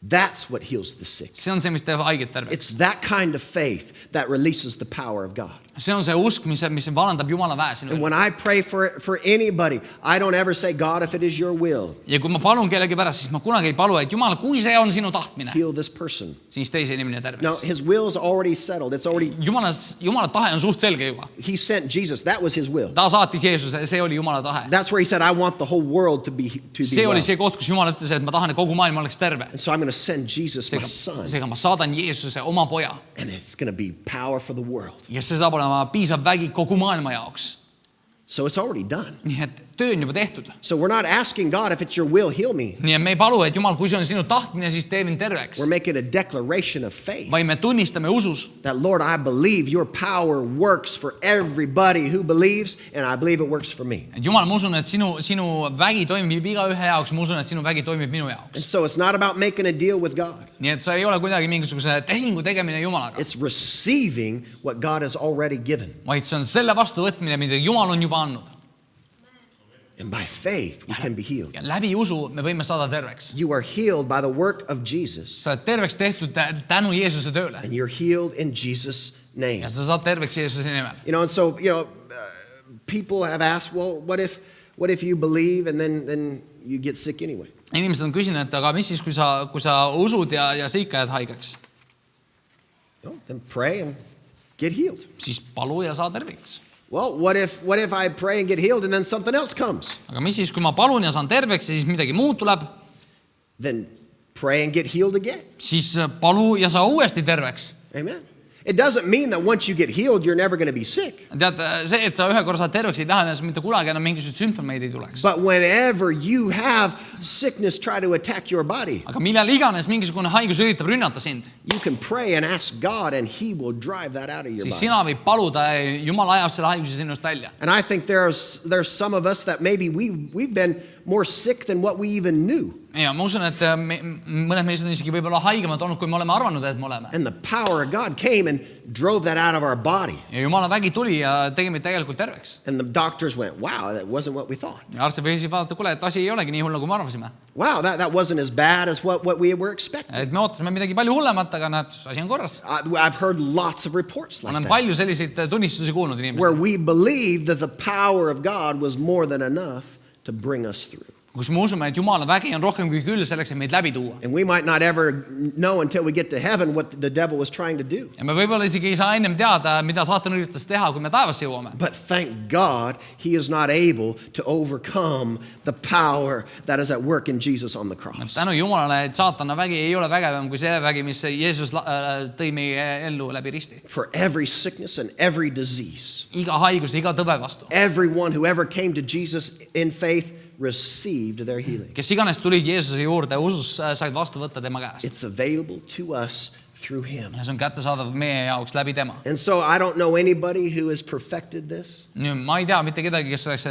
That's what heals the sick. See on see, mis teeb haiget terveks. It's that kind of faith that releases the power of God. See on see usk, mis valandab Jumala väe sinu. And when I pray for anybody, I don't ever say, God, if it is your will, Ja kui ma palun kellegi pärast, siis ma kunagi ei palu, et Jumal, kui see on sinu tahtmine, heal this person. siis teise inimene No, terveks. his will is already settled. It's already, Jumala tahe on suht selge juba. he sent Jesus. That was his will. Ta saatis Jeesuse, see oli Jumala tahe. That's where he said, I want the whole world to be See well. oli see koht, kus Jumal ütles, et ma tahan, et kogu maailm oleks terve. And so I'm going to send Jesus, my son, Seega ma saadan Jeesuse oma poja and it's going to be power for the world. ja see saab olema piisav vägi kogu maailma jaoks. So it's already done. Nii et töö on juba tehtud. So we're not asking God, if it's your will, heal me. Nii et me ei palu, et Jumal, kui see on sinu tahtmine, siis tee mind terveks. We're making a declaration of faith Vaid me tunnistame usus, that, Lord, I believe your power works for everybody who believes, and I believe it works for me. et Jumal, ma usun, et sinu vägi toimib igaühe jaoks, ma usun, et sinu vägi toimib minu And jaoks. so it's not about making a deal with God. Nii et sa ei ole kuidagi mingisuguse tehingu tegemine Jumalaga, It's receiving what God has already given. vaid see on selle vastuvõtmine, mida Jumal on juba andnud. And by faith, we can be healed. Ja läbi usu me võime saada terveks. You are healed by the work of Jesus, Sa oled terveks tehtud tänu Jeesuse tööle and you're healed in Jesus' name. ja sa saad terveks Jeesuse nimel. You know, and so, people have asked, well, what if you believe and then you get sick anyway? Inimesed on küsinud, et aga mis siis, kui sa usud ja sa ikka jääd haigeks? No, then pray and get healed. Siis palu ja saa terveks. Well, what if I pray and get healed and then something else comes? Aga mis siis, kui ma palun ja saan terveks ja siis midagi muud tuleb? Then pray and get healed again. Siis palu ja saa uuesti terveks. Amen. It doesn't mean that once you get healed, you're never going to be sick. Tead, see, et sa ühe korra saad terveks, ei tähenda, et mitte kunagi enam mingisuguseid sümptomeid ei tuleks. But whenever you have sickness try to attack your body, Aga millal iganes mingisugune haigus üritab rünnata sind, you can pray and ask God and He will drive that out of your siis body. sina võid paluda, Jumal ajab selle haiguse sinust välja. And I think there's some of us that maybe we've been more sick than what we even knew. Ja ma usun, et mõned meist on isegi võib-olla haigemad olnud, kui me oleme arvanud, et me oleme. And the power of God came and drove that out of our body. Ja Jumala vägi tuli ja tegi meid tegelikult terveks. And the doctors went, wow, that wasn't what we thought. Ja arst võisid vaadata, kuule, et asi ei olegi nii hull, nagu me arvasime. Wow, that wasn't as bad as what we were expecting. Et me ootasime midagi palju hullemat, aga näed, asi on korras. I've heard lots of reports like Olen that, palju selliseid tunnistusi kuulnud where inimestele, we believed that the power of God was more than enough to bring us through. kus me usume, et Jumala vägi on rohkem kui küll selleks, et meid läbi tuua. And we might not ever know until we get to heaven what the devil was trying to do. Ja me võib-olla isegi ei saa ennem teada, mida saatan üritas teha, kui me taevasse jõuame. But thank God he is not able to overcome the power that is at work in Jesus on the cross. Tänu Jumalale, et saatana vägi ei ole vägevam kui see vägi, mis Jeesus tõi meie ellu läbi risti. For every sickness and every disease, Iga haigus, iga tõve vastu. everyone who ever came to Jesus in faith received their healing. Kes iganes tulid Jeesuse juurde, usus said vastu võtta tema käest. It's available to us through him. Ja see on kättesaadav meie jaoks läbi tema. And so I don't know anybody who has perfected this. Ma ei tea mitte kedagi, kes oleks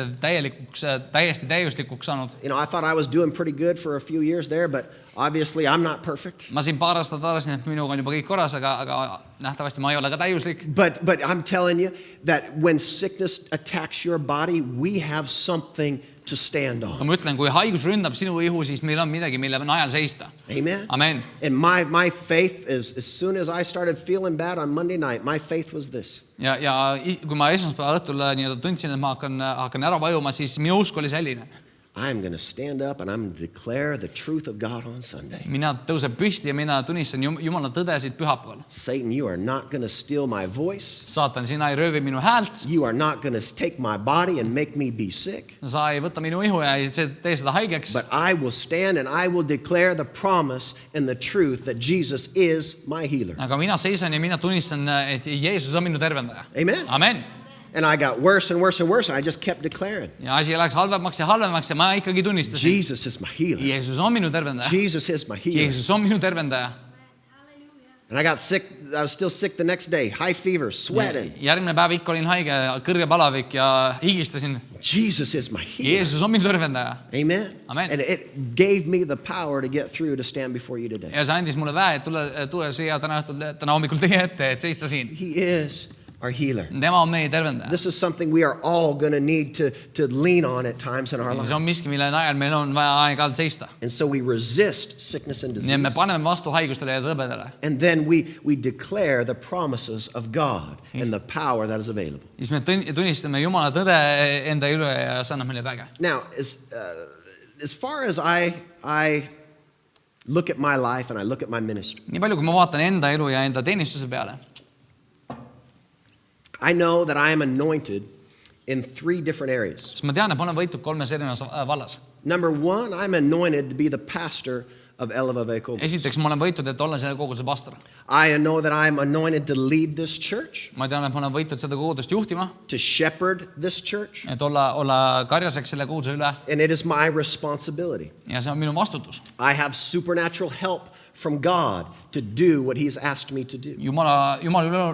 täiesti täiuslikuks saanud. You know, I thought I was doing pretty good for a few years there, but obviously I'm not perfect. Ma siin paar aastat arvasin, et minuga on juba kõik korras, aga nähtavasti ma ei ole ka täiuslik. But I'm telling you that when sickness attacks your body, we have something to stand Aga on. ma ütlen, kui haigus ründab sinu ihu, siis meil on midagi, mille najal seista. Amen. Amen. And my faith is, as soon as I started feeling bad on Monday night, my faith was this. Ja kui ma esmaspäeva õhtul tundsin, et ma hakkan ära vajuma, siis minu usk oli selline. I'm going to stand up and I'm going to declare the truth of God on Sunday. Mina tõusen püsti ja mina tunnistan Jumala tõdesid pühapäeval. Satan, you are not going to steal my voice. Saatan, sina ei röövi minu häält. You are not going to take my body and make me be sick. Sa ei võta minu ihu ja ei tee seda haigeks. But I will stand and I will declare the promise and the truth that Jesus is my healer. Aga mina seisan ja mina tunnistan, et Jeesus on minu tervendaja. Amen. Amen. And I got worse and worse and worse and I just kept declaring, Ja asi läks halvemaks ja halvemaks ja ma ikkagi tunnistasin. Jesus is my healer. Jeesus on minu tervendaja. Jesus is my healer. Jeesus on minu tervendaja. And I got sick. I was still sick the next day. High fever, sweating. Järgmine päev ikka olin haige, kõrge palavik ja higistasin. Jesus is my healer. Jeesus on minu tervendaja. Amen. Amen. And it gave me the power to get through to stand before you today. Ja see andis mulle väe, et tule siia täna hommikul teie ette, et seista siin. He is our healer. Tema on meie tervendaja. This is something we are all going to need to lean on at times in our See life. on miski, mille najal meil on vaja aeg-ajalt seista. And so we resist sickness and Nii et me disease. paneme vastu haigustele ja tõbedele. And then we declare the promises of God and the power that is available. Siis me tunnistame Jumala tõde enda üle ja see annab meile väge. Now, as far as I look at my life and I look at my ministry, Nii palju, kui ma vaatan enda elu ja enda teenistuse peale, I know that I am anointed in 3 different areas. siis ma tean, et ma olen võitud 3 erinevas vallas. Number 1, I'm anointed to be the pastor of Elevave Kogudus. Esiteks, ma olen võitud, et olla selle koguduse pastor. I know that I'm anointed to lead this church, Ma tean, et ma olen võitud seda kogudust juhtima, to shepherd this church, et olla karjaseks selle koguduse üle and it is my responsibility. ja see on minu vastutus. I have supernatural help from God to do what He's asked me to do. Jumal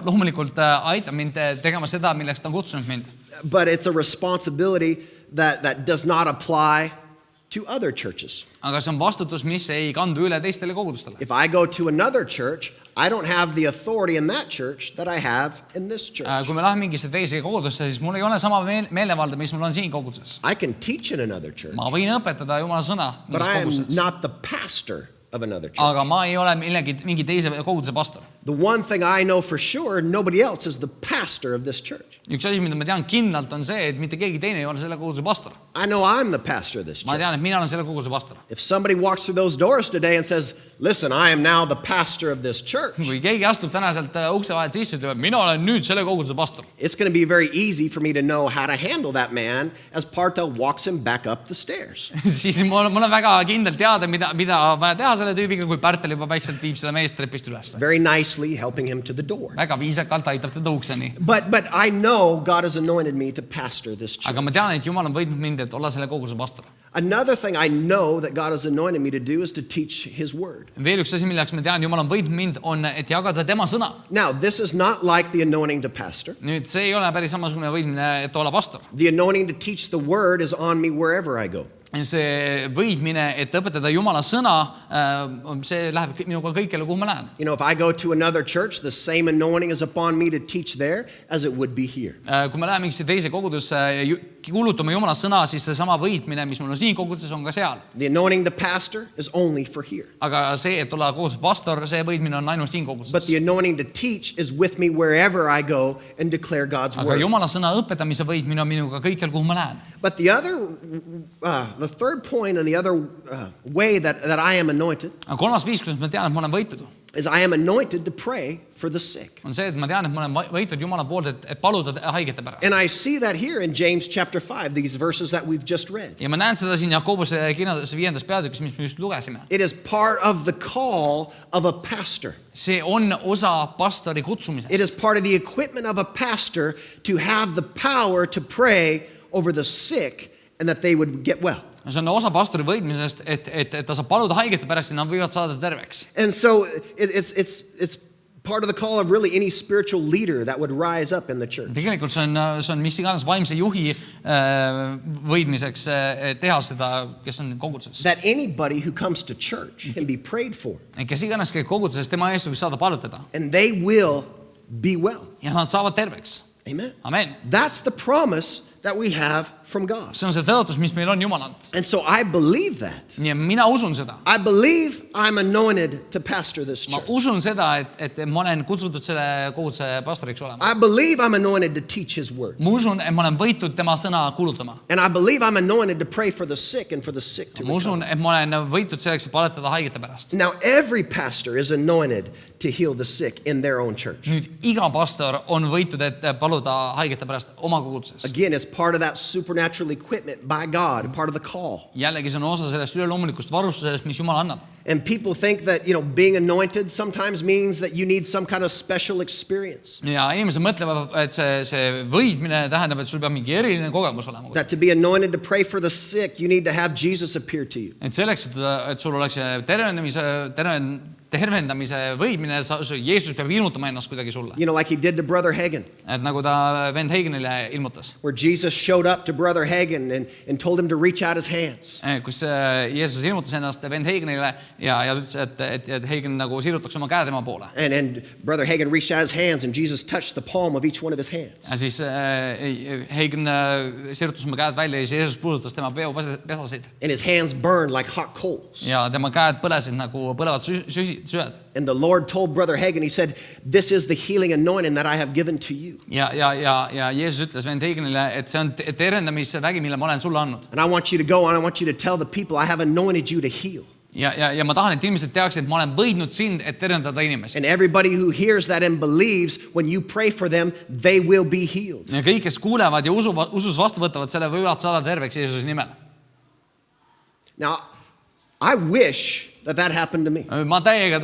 loomulikult aitab mind tegema seda, milleks ta on kutsunud mind. But it's a responsibility that does not apply to other churches. Aga see on vastutus, mis ei kandu üle teistele kogudustele. If I go to another church, I don't have the authority in that church that I have in this church. Kui me läheme mingisse teise kogudusse, siis mul ei ole sama meelevalda, mis mul on siin koguduses. I can teach in another church, Ma võin õpetada Jumala sõna but mingis I am koguduses, not the pastor of another church. aga ma ei ole mingi teise koguduse pastor. The one thing I know for sure, nobody else is the pastor of this church. Üks asi, mida ma tean kindlalt, on see, et mitte keegi teine ei ole selle koguduse pastor. I know I'm the pastor of this Ma church. tean, et mina olen selle koguduse pastor. If somebody walks through those doors today and says, listen, I am now the pastor of this church, Kui keegi astub täna sealt ukse vahelt sisse, ütleb, mina olen nüüd selle koguduse pastor. it's going to be very easy for me to know how to handle that man as Partel walks him back up the stairs. Siis mul on väga kindlalt teada, mida vaja teha selle tüübiga, kui Pärtel juba vaikselt viib seda meest trepist üles. Very nice nicely helping him to the door. väga viisakalt aitab teda ukseni. But I know God has anointed me to pastor this church. Aga ma tean, et Jumal on võitnud mind, et olla selle koguduse pastor. Another thing I know that God has anointed me to do is to teach his word. Veel üks asi, milleks ma tean, Jumal on võitnud mind, on, et jagada tema sõna. Now, this is not like the anointing to pastor. Nüüd, see ei ole päris samasugune võitmine, et olla pastor. The anointing to teach the word is on me wherever I go. See võidmine, et õpetada Jumala sõna, see läheb minuga kõikjale, kuhu ma lähen. You know, if I go to another church, the same anointing is upon me to teach there as it would be here. Kui ma lähen mingisse teise kogudusse kuulutama Jumala sõna, siis seesama võitmine, mis mul on siin koguduses, on ka seal. The anointing to pastor is only for here. Aga see, et olla koguduse pastor, see võitmine on ainult siin koguduses. But the anointing to teach is with me wherever I go and declare God's Aga word. Jumala sõna õpetamise võitmine on minuga kõikjal, kuhu ma lähen. But the third point and the other way that I am anointed Aga kolmas viis, kuidas ma tean, et ma olen võitud, is I am anointed to pray for the sick. on see, et ma tean, et ma olen võitud Jumala poolt, et paluda haigete pärast. And I see that here in James chapter 5, these verses that we've just read. Ja ma näen seda siin Jakobuse kirjas 5. peatükis, mis me just lugesime. It is part of the call of a pastor. See on osa pastori It kutsumisest. is part of the equipment of a pastor to have the power to pray over the sick and that they would get well. See on osa pastori võitmisest, et ta saab paluda haigete pärast ja nad võivad saada terveks. And so it's part of the call of really any spiritual leader that would rise up in the church. Tegelikult see on mis iganes vaimse juhi võitmiseks teha seda, kes on koguduses. That anybody who comes to church can be prayed for. Kes iganes käib koguduses, tema eest võib saada palutada. And they will be well. Ja nad saavad terveks. Amen. Amen. That's the promise that we have from God. See on see tõotus, mis meil on Jumalalt. And so I believe that. Ja mina usun seda. I believe I'm anointed to pastor this Ma church. usun seda, et ma olen kutsutud selle koguduse pastoriks olema. I believe I'm anointed to teach his word. Ma usun, et ma olen võitud tema sõna kuulutama. And I believe I'm anointed to pray for the sick and for the sick to Ma usun, recover. et ma olen võitud selleks, et paletada haigete pärast. Now, every pastor is anointed to heal the sick in their own church. Nüüd iga pastor on võitud, et paluda haigete pärast oma koguduses. Again, it's part of that supernatural equipment by God, part of the call. Jällegi see on osa sellest üleloomulikust varustusest, mis Jumal annab. And people think that, being anointed sometimes means that you need some kind of special experience. Ja inimesed mõtlevad, et see võitmine tähendab, et sul peab mingi eriline kogemus olema. That to be anointed to pray for the sick, you need to have Jesus appear to you. Et selleks, et sul oleks tervendamise võitmine, Jeesus peab ilmutama ennast kuidagi sulle. Like he did to Brother Hagin. Et nagu ta vend Hagenile ilmutas. Where Jesus showed up to Brother Hagin and told him to reach out his hands. Kus Jeesus ilmutas ennast vend Hagenile ja ütles, et Hagen nagu sirutaks oma käe tema poole. And Brother Hagin reached out his hands and Jesus touched the palm of each one of his hands. Ja siis Hagen sirutas oma käed välja ja Jeesus puudutas tema pesasid. And his hands burned like hot coals. Ja tema käed põlesid nagu põlevad süed. And the Lord told Brother Hagin, he said, this is the healing anointing that I have given to you. Ja Jeesus ütles vend Hagenile, et see on terendamisvägi, mille ma olen sulle andnud. And I want you to go and I want you to tell the people I have anointed you to heal. Ja ma tahan, et inimesed teaksid, et ma olen võidnud sind, et terendada inimesi. And everybody who hears that and believes, when you pray for them, they will be healed. Ja kõik, kes kuulevad ja usus vastu võtavad, selle võivad saada terveks Jeesuse nimel. Now, I wish that happened to me. Ma täiega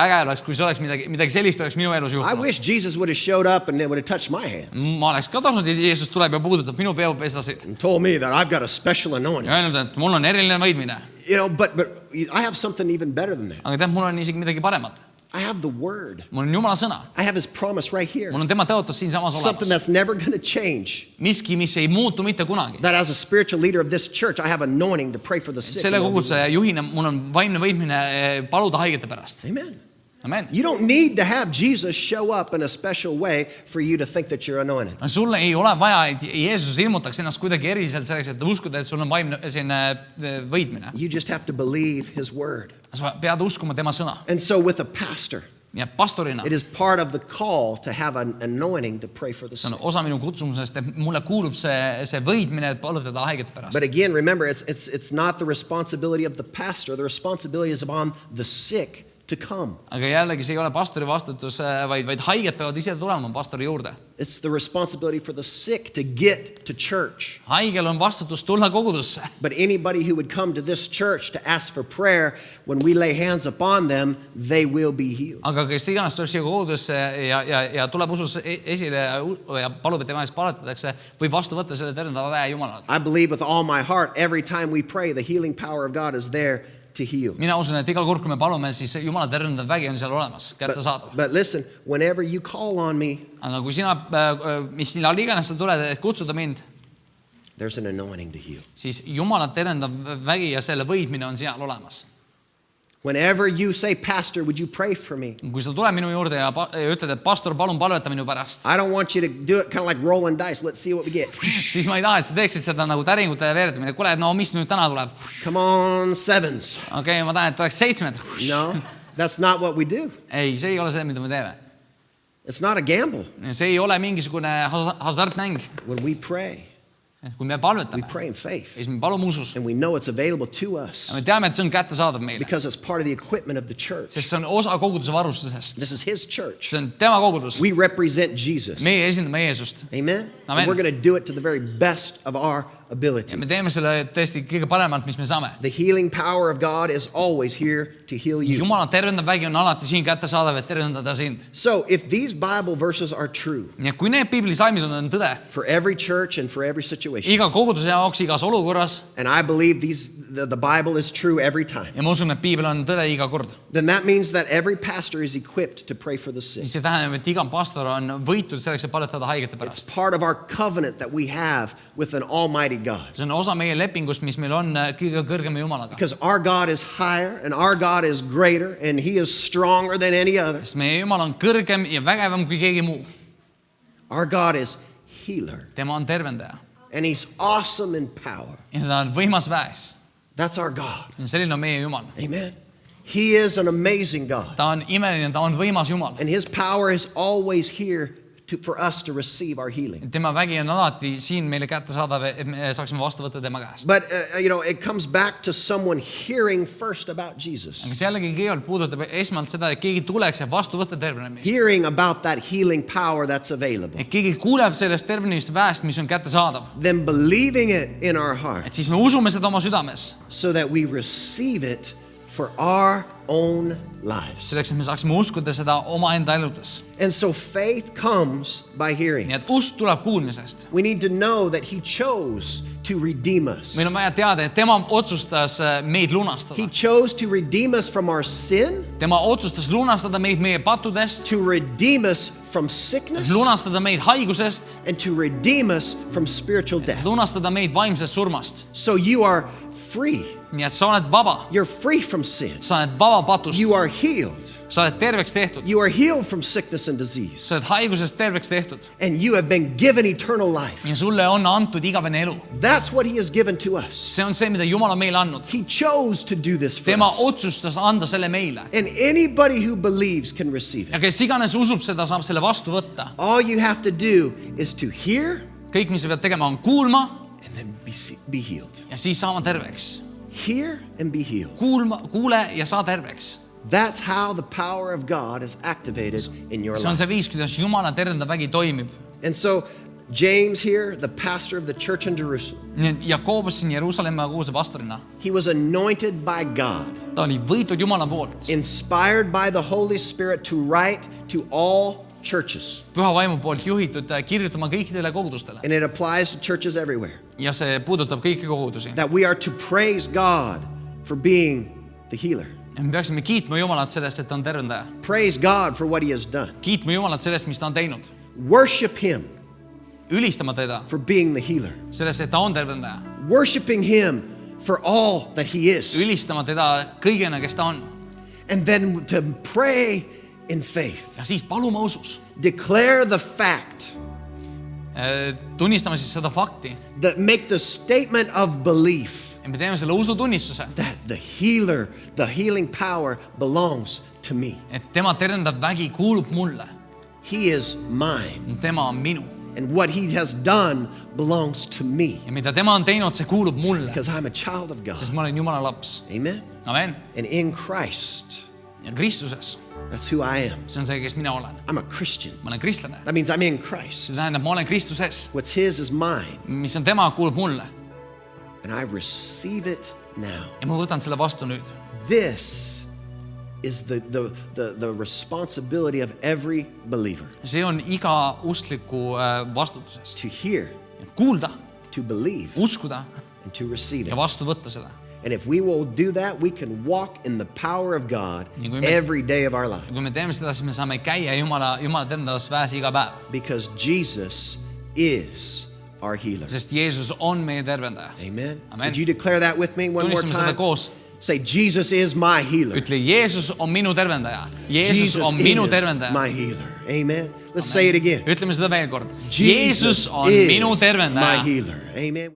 äge oleks, kui see oleks midagi sellist oleks minu elus I juhtunud. wish Jesus would have showed up and would have touched my hands Ma oleks ka tahtnud, et Jeesus tuleb ja puudutab minu peapesasid. and told me that I've got a special anointing. Ja öelnud, et mul on eriline võidmine. But I have something even better than that. Aga tead, mul on isegi midagi paremat. I have the word. Mul on Jumala sõna. I have his promise right here. Mul on tema tõotus siin samas Something olemas. that's never going to change. Miski, mis ei muutu mitte kunagi. That as a spiritual leader of this church, I have anointing to pray for the sick. Selle koguduse juhina mul on vaimne võitmine paluda haigete pärast. Amen. Amen. You don't need to have Jesus show up in a special way for you to think that you're anointed. Sulle ei ole vaja, et Jeesus ilmutaks ennast kuidagi eriliselt selleks, et uskuda, et sul on vaimne võitmine. You just have to believe his word. Sa pead uskuma tema sõna. And so with a pastor, Ja pastorina, it is part of the call to have an anointing to pray for the see on sick. osa minu kutsumusest, et mulle kuulub see võitmine, et palutada haigete pärast. But again, remember, it's not the responsibility of the pastor. The responsibility is upon the sick to come. aga jällegi see ei ole pastori vastutus, vaid haiged peavad ise tulema pastori juurde. It's the responsibility for the sick to get to church. Haigel on vastutus tulla kogudusse. But anybody who would come to this church to ask for prayer, when we lay hands upon them, they will be healed. aga kes iganes tuleb siia kogudusse ja tuleb usus esile ja palub, et tema ees palvetatakse, võib vastu võtta selle tervendava väe Jumalalt. I believe with all my heart, every time we pray, the healing power of God is there to heal. mina usun, et igal kord, kui me palume, siis Jumala tervendav vägi on seal olemas, kättesaadav. But listen, whenever you call on me, aga kui sina, mis millal iganes sa tuled, et kutsuda mind, there's an anointing to heal. siis Jumala tervendav vägi ja selle võitmine on seal olemas. Whenever you say, Pastor, would you pray for me? kui sa tuled minu juurde ja ütled, et pastor, palun palveta minu pärast, I don't want you to do it kind of like rolling dice. Let's see what we get. siis ma ei taha, et sa teeksid seda nagu täringute veeretamine. Kuule, no mis nüüd täna tuleb? Come on, sevens. Okei, ma tahan, et oleks 7. No, that's not what we do. ei, see ei ole see, mida me teeme. It's not a gamble. See ei ole mingisugune hasartmäng. When we pray, kui me we palvetame, pray in faith. siis me palume usus. And we know it's available to us Ja me teame, et see on kättesaadav meile, because it's part of the equipment of the church. sest see on osa koguduse varustusest. This is his church. See on tema kogudus. We represent Jesus. Meie esindame Jeesust. Amen? Amen. And we're going to do it to the very best of our ability. Ja me teeme selle tõesti kõige paremalt, mis me saame. The healing power of God is always here to heal you. Jumala tervendav vägi on alati siin kättesaadav, et tervendada sind. So if these Bible verses are true Nii et kui need piiblisalmid on tõde, for every church and for every situation, iga koguduse jaoks, igas olukorras, and I believe the Bible is true every time, ja ma usun, et piibel on tõde iga kord, then that means that every pastor is equipped to pray for the sick. siis see tähendab, et iga pastor on võitud selleks, et palvetada haigete It's pärast. part of our covenant that we have with an almighty God. See on osa meie lepingust, mis meil on kõige kõrgema Jumalaga. Because our God is higher and our God is greater and he is stronger than any other. Sest meie Jumal on kõrgem ja vägevam kui keegi muu. Our God is healer Tema on tervendaja and he's awesome in power. ja ta on võimas väes. That's our God. Selline on meie Jumal. Amen. He is an amazing God. Ta on imeline, ta on võimas Jumal. And his power is always here for us to receive our healing. Tema vägi on alati siin meile kättesaadav, et me saaksime vastu võtta tema käest. But, it comes back to someone hearing first about Jesus. Aga see jällegi kõigepealt puudutab esmalt seda, et keegi tuleks ja vastu võtta tervenemist. Hearing about that healing power that's available. Et keegi kuuleb sellest tervenemist väest, mis on kättesaadav. Then believing it in our heart Et siis me usume seda oma südames. so that we receive it for our own lives. Selleks, et me saaksime uskuda seda oma enda eludes. And so faith comes by hearing. Nii et usk tuleb kuulmisest. We need to know that he chose to redeem us. Meil on vaja teada, et tema otsustas meid He lunastada. chose to redeem us from our sin, Tema otsustas lunastada meid meie pattudest, to redeem us from sickness, lunastada meid haigusest, and to redeem us from spiritual death. lunastada meid vaimsest surmast. So you are free. Nii et sa oled vaba, You're free from sin. sa oled vaba patust, You are healed. sa oled terveks tehtud, You are healed from sickness and disease. sa oled haigusest terveks tehtud And you have been given eternal life. ja sulle on antud igavene elu. That's what he has given to us. See on see, mida Jumal on meile andnud. He chose to do this for Tema us. otsustas anda selle meile. And anybody who believes can receive Ja it. kes iganes usub seda, saab selle vastu võtta. All you have to do is to hear Kõik, mis sa pead tegema, on kuulma and then be healed. ja siis saama terveks. Hear and be healed. Kuule ja saa terveks. That's how the power of God is activated in your See on life. see viis, kuidas Jumala tervendav vägi toimib. And so James here, the pastor of the church in Jerusalem, Nii et Jakobus siin Jeruusalemma koguduse pastorina, he was anointed by God, ta oli võitud Jumala poolt, inspired by the Holy Spirit to write to all churches. püha vaimu poolt juhitud kirjutama kõikidele kogudustele. And it applies to churches everywhere. Ja see puudutab kõiki kogudusi. That we are to praise God for being the healer. Ja me peaksime kiitma Jumalat sellest, et ta on tervendaja. Praise God for what he has done. Kiitma Jumalat sellest, mis ta on teinud. Worship him Ülistama teda for being the healer. sellest, et ta on tervendaja. Worshiping him for all that he is. Ülistama teda kõigena, kes ta on. And then to pray in faith. Ja siis paluma usus. Declare the fact. Tunnistame siis seda fakti. Make the statement of belief Ja me teeme selle usutunnistuse, that the healer, the healing power belongs to me. et tema tervendav vägi kuulub mulle. He is mine. Tema on minu. And what he has done belongs to me. Ja mida tema on teinud, see kuulub mulle. Because I'm a child of God. Sest ma olen Jumala laps. Amen. Amen. And in Christ, ja Kristuses. That's who I am. See on see, kes mina olen. I'm a Christian. Ma olen kristlane. That means I'm in Christ. See tähendab, ma olen Kristuses. What's his is mine. Mis on tema, kuulub mulle. And I receive it now. Ja ma võtan selle vastu nüüd. This is the responsibility of every believer. See on iga uskliku vastutuses. To hear, Kuulda, to believe, uskuda and to receive it. ja vastu võtta seda. And if we will do that, we can walk in the power of God Nii kui me- every day of our life. Ja kui me teeme seda, siis me saame käia Jumala tervendavas väes iga päev. Because Jesus is our healer. Sest Jeesus on meie tervendaja. Amen. Amen. Would you declare that with me one more Tunnistame seda time? koos. Say, Jesus is my healer. Ütle, Jeesus on minu tervendaja. Jeesus Jesus on minu is tervendaja. my healer. Amen. Let's say it again. Ütleme seda veel kord. Jesus Jeesus on is minu my tervendaja. healer. Amen.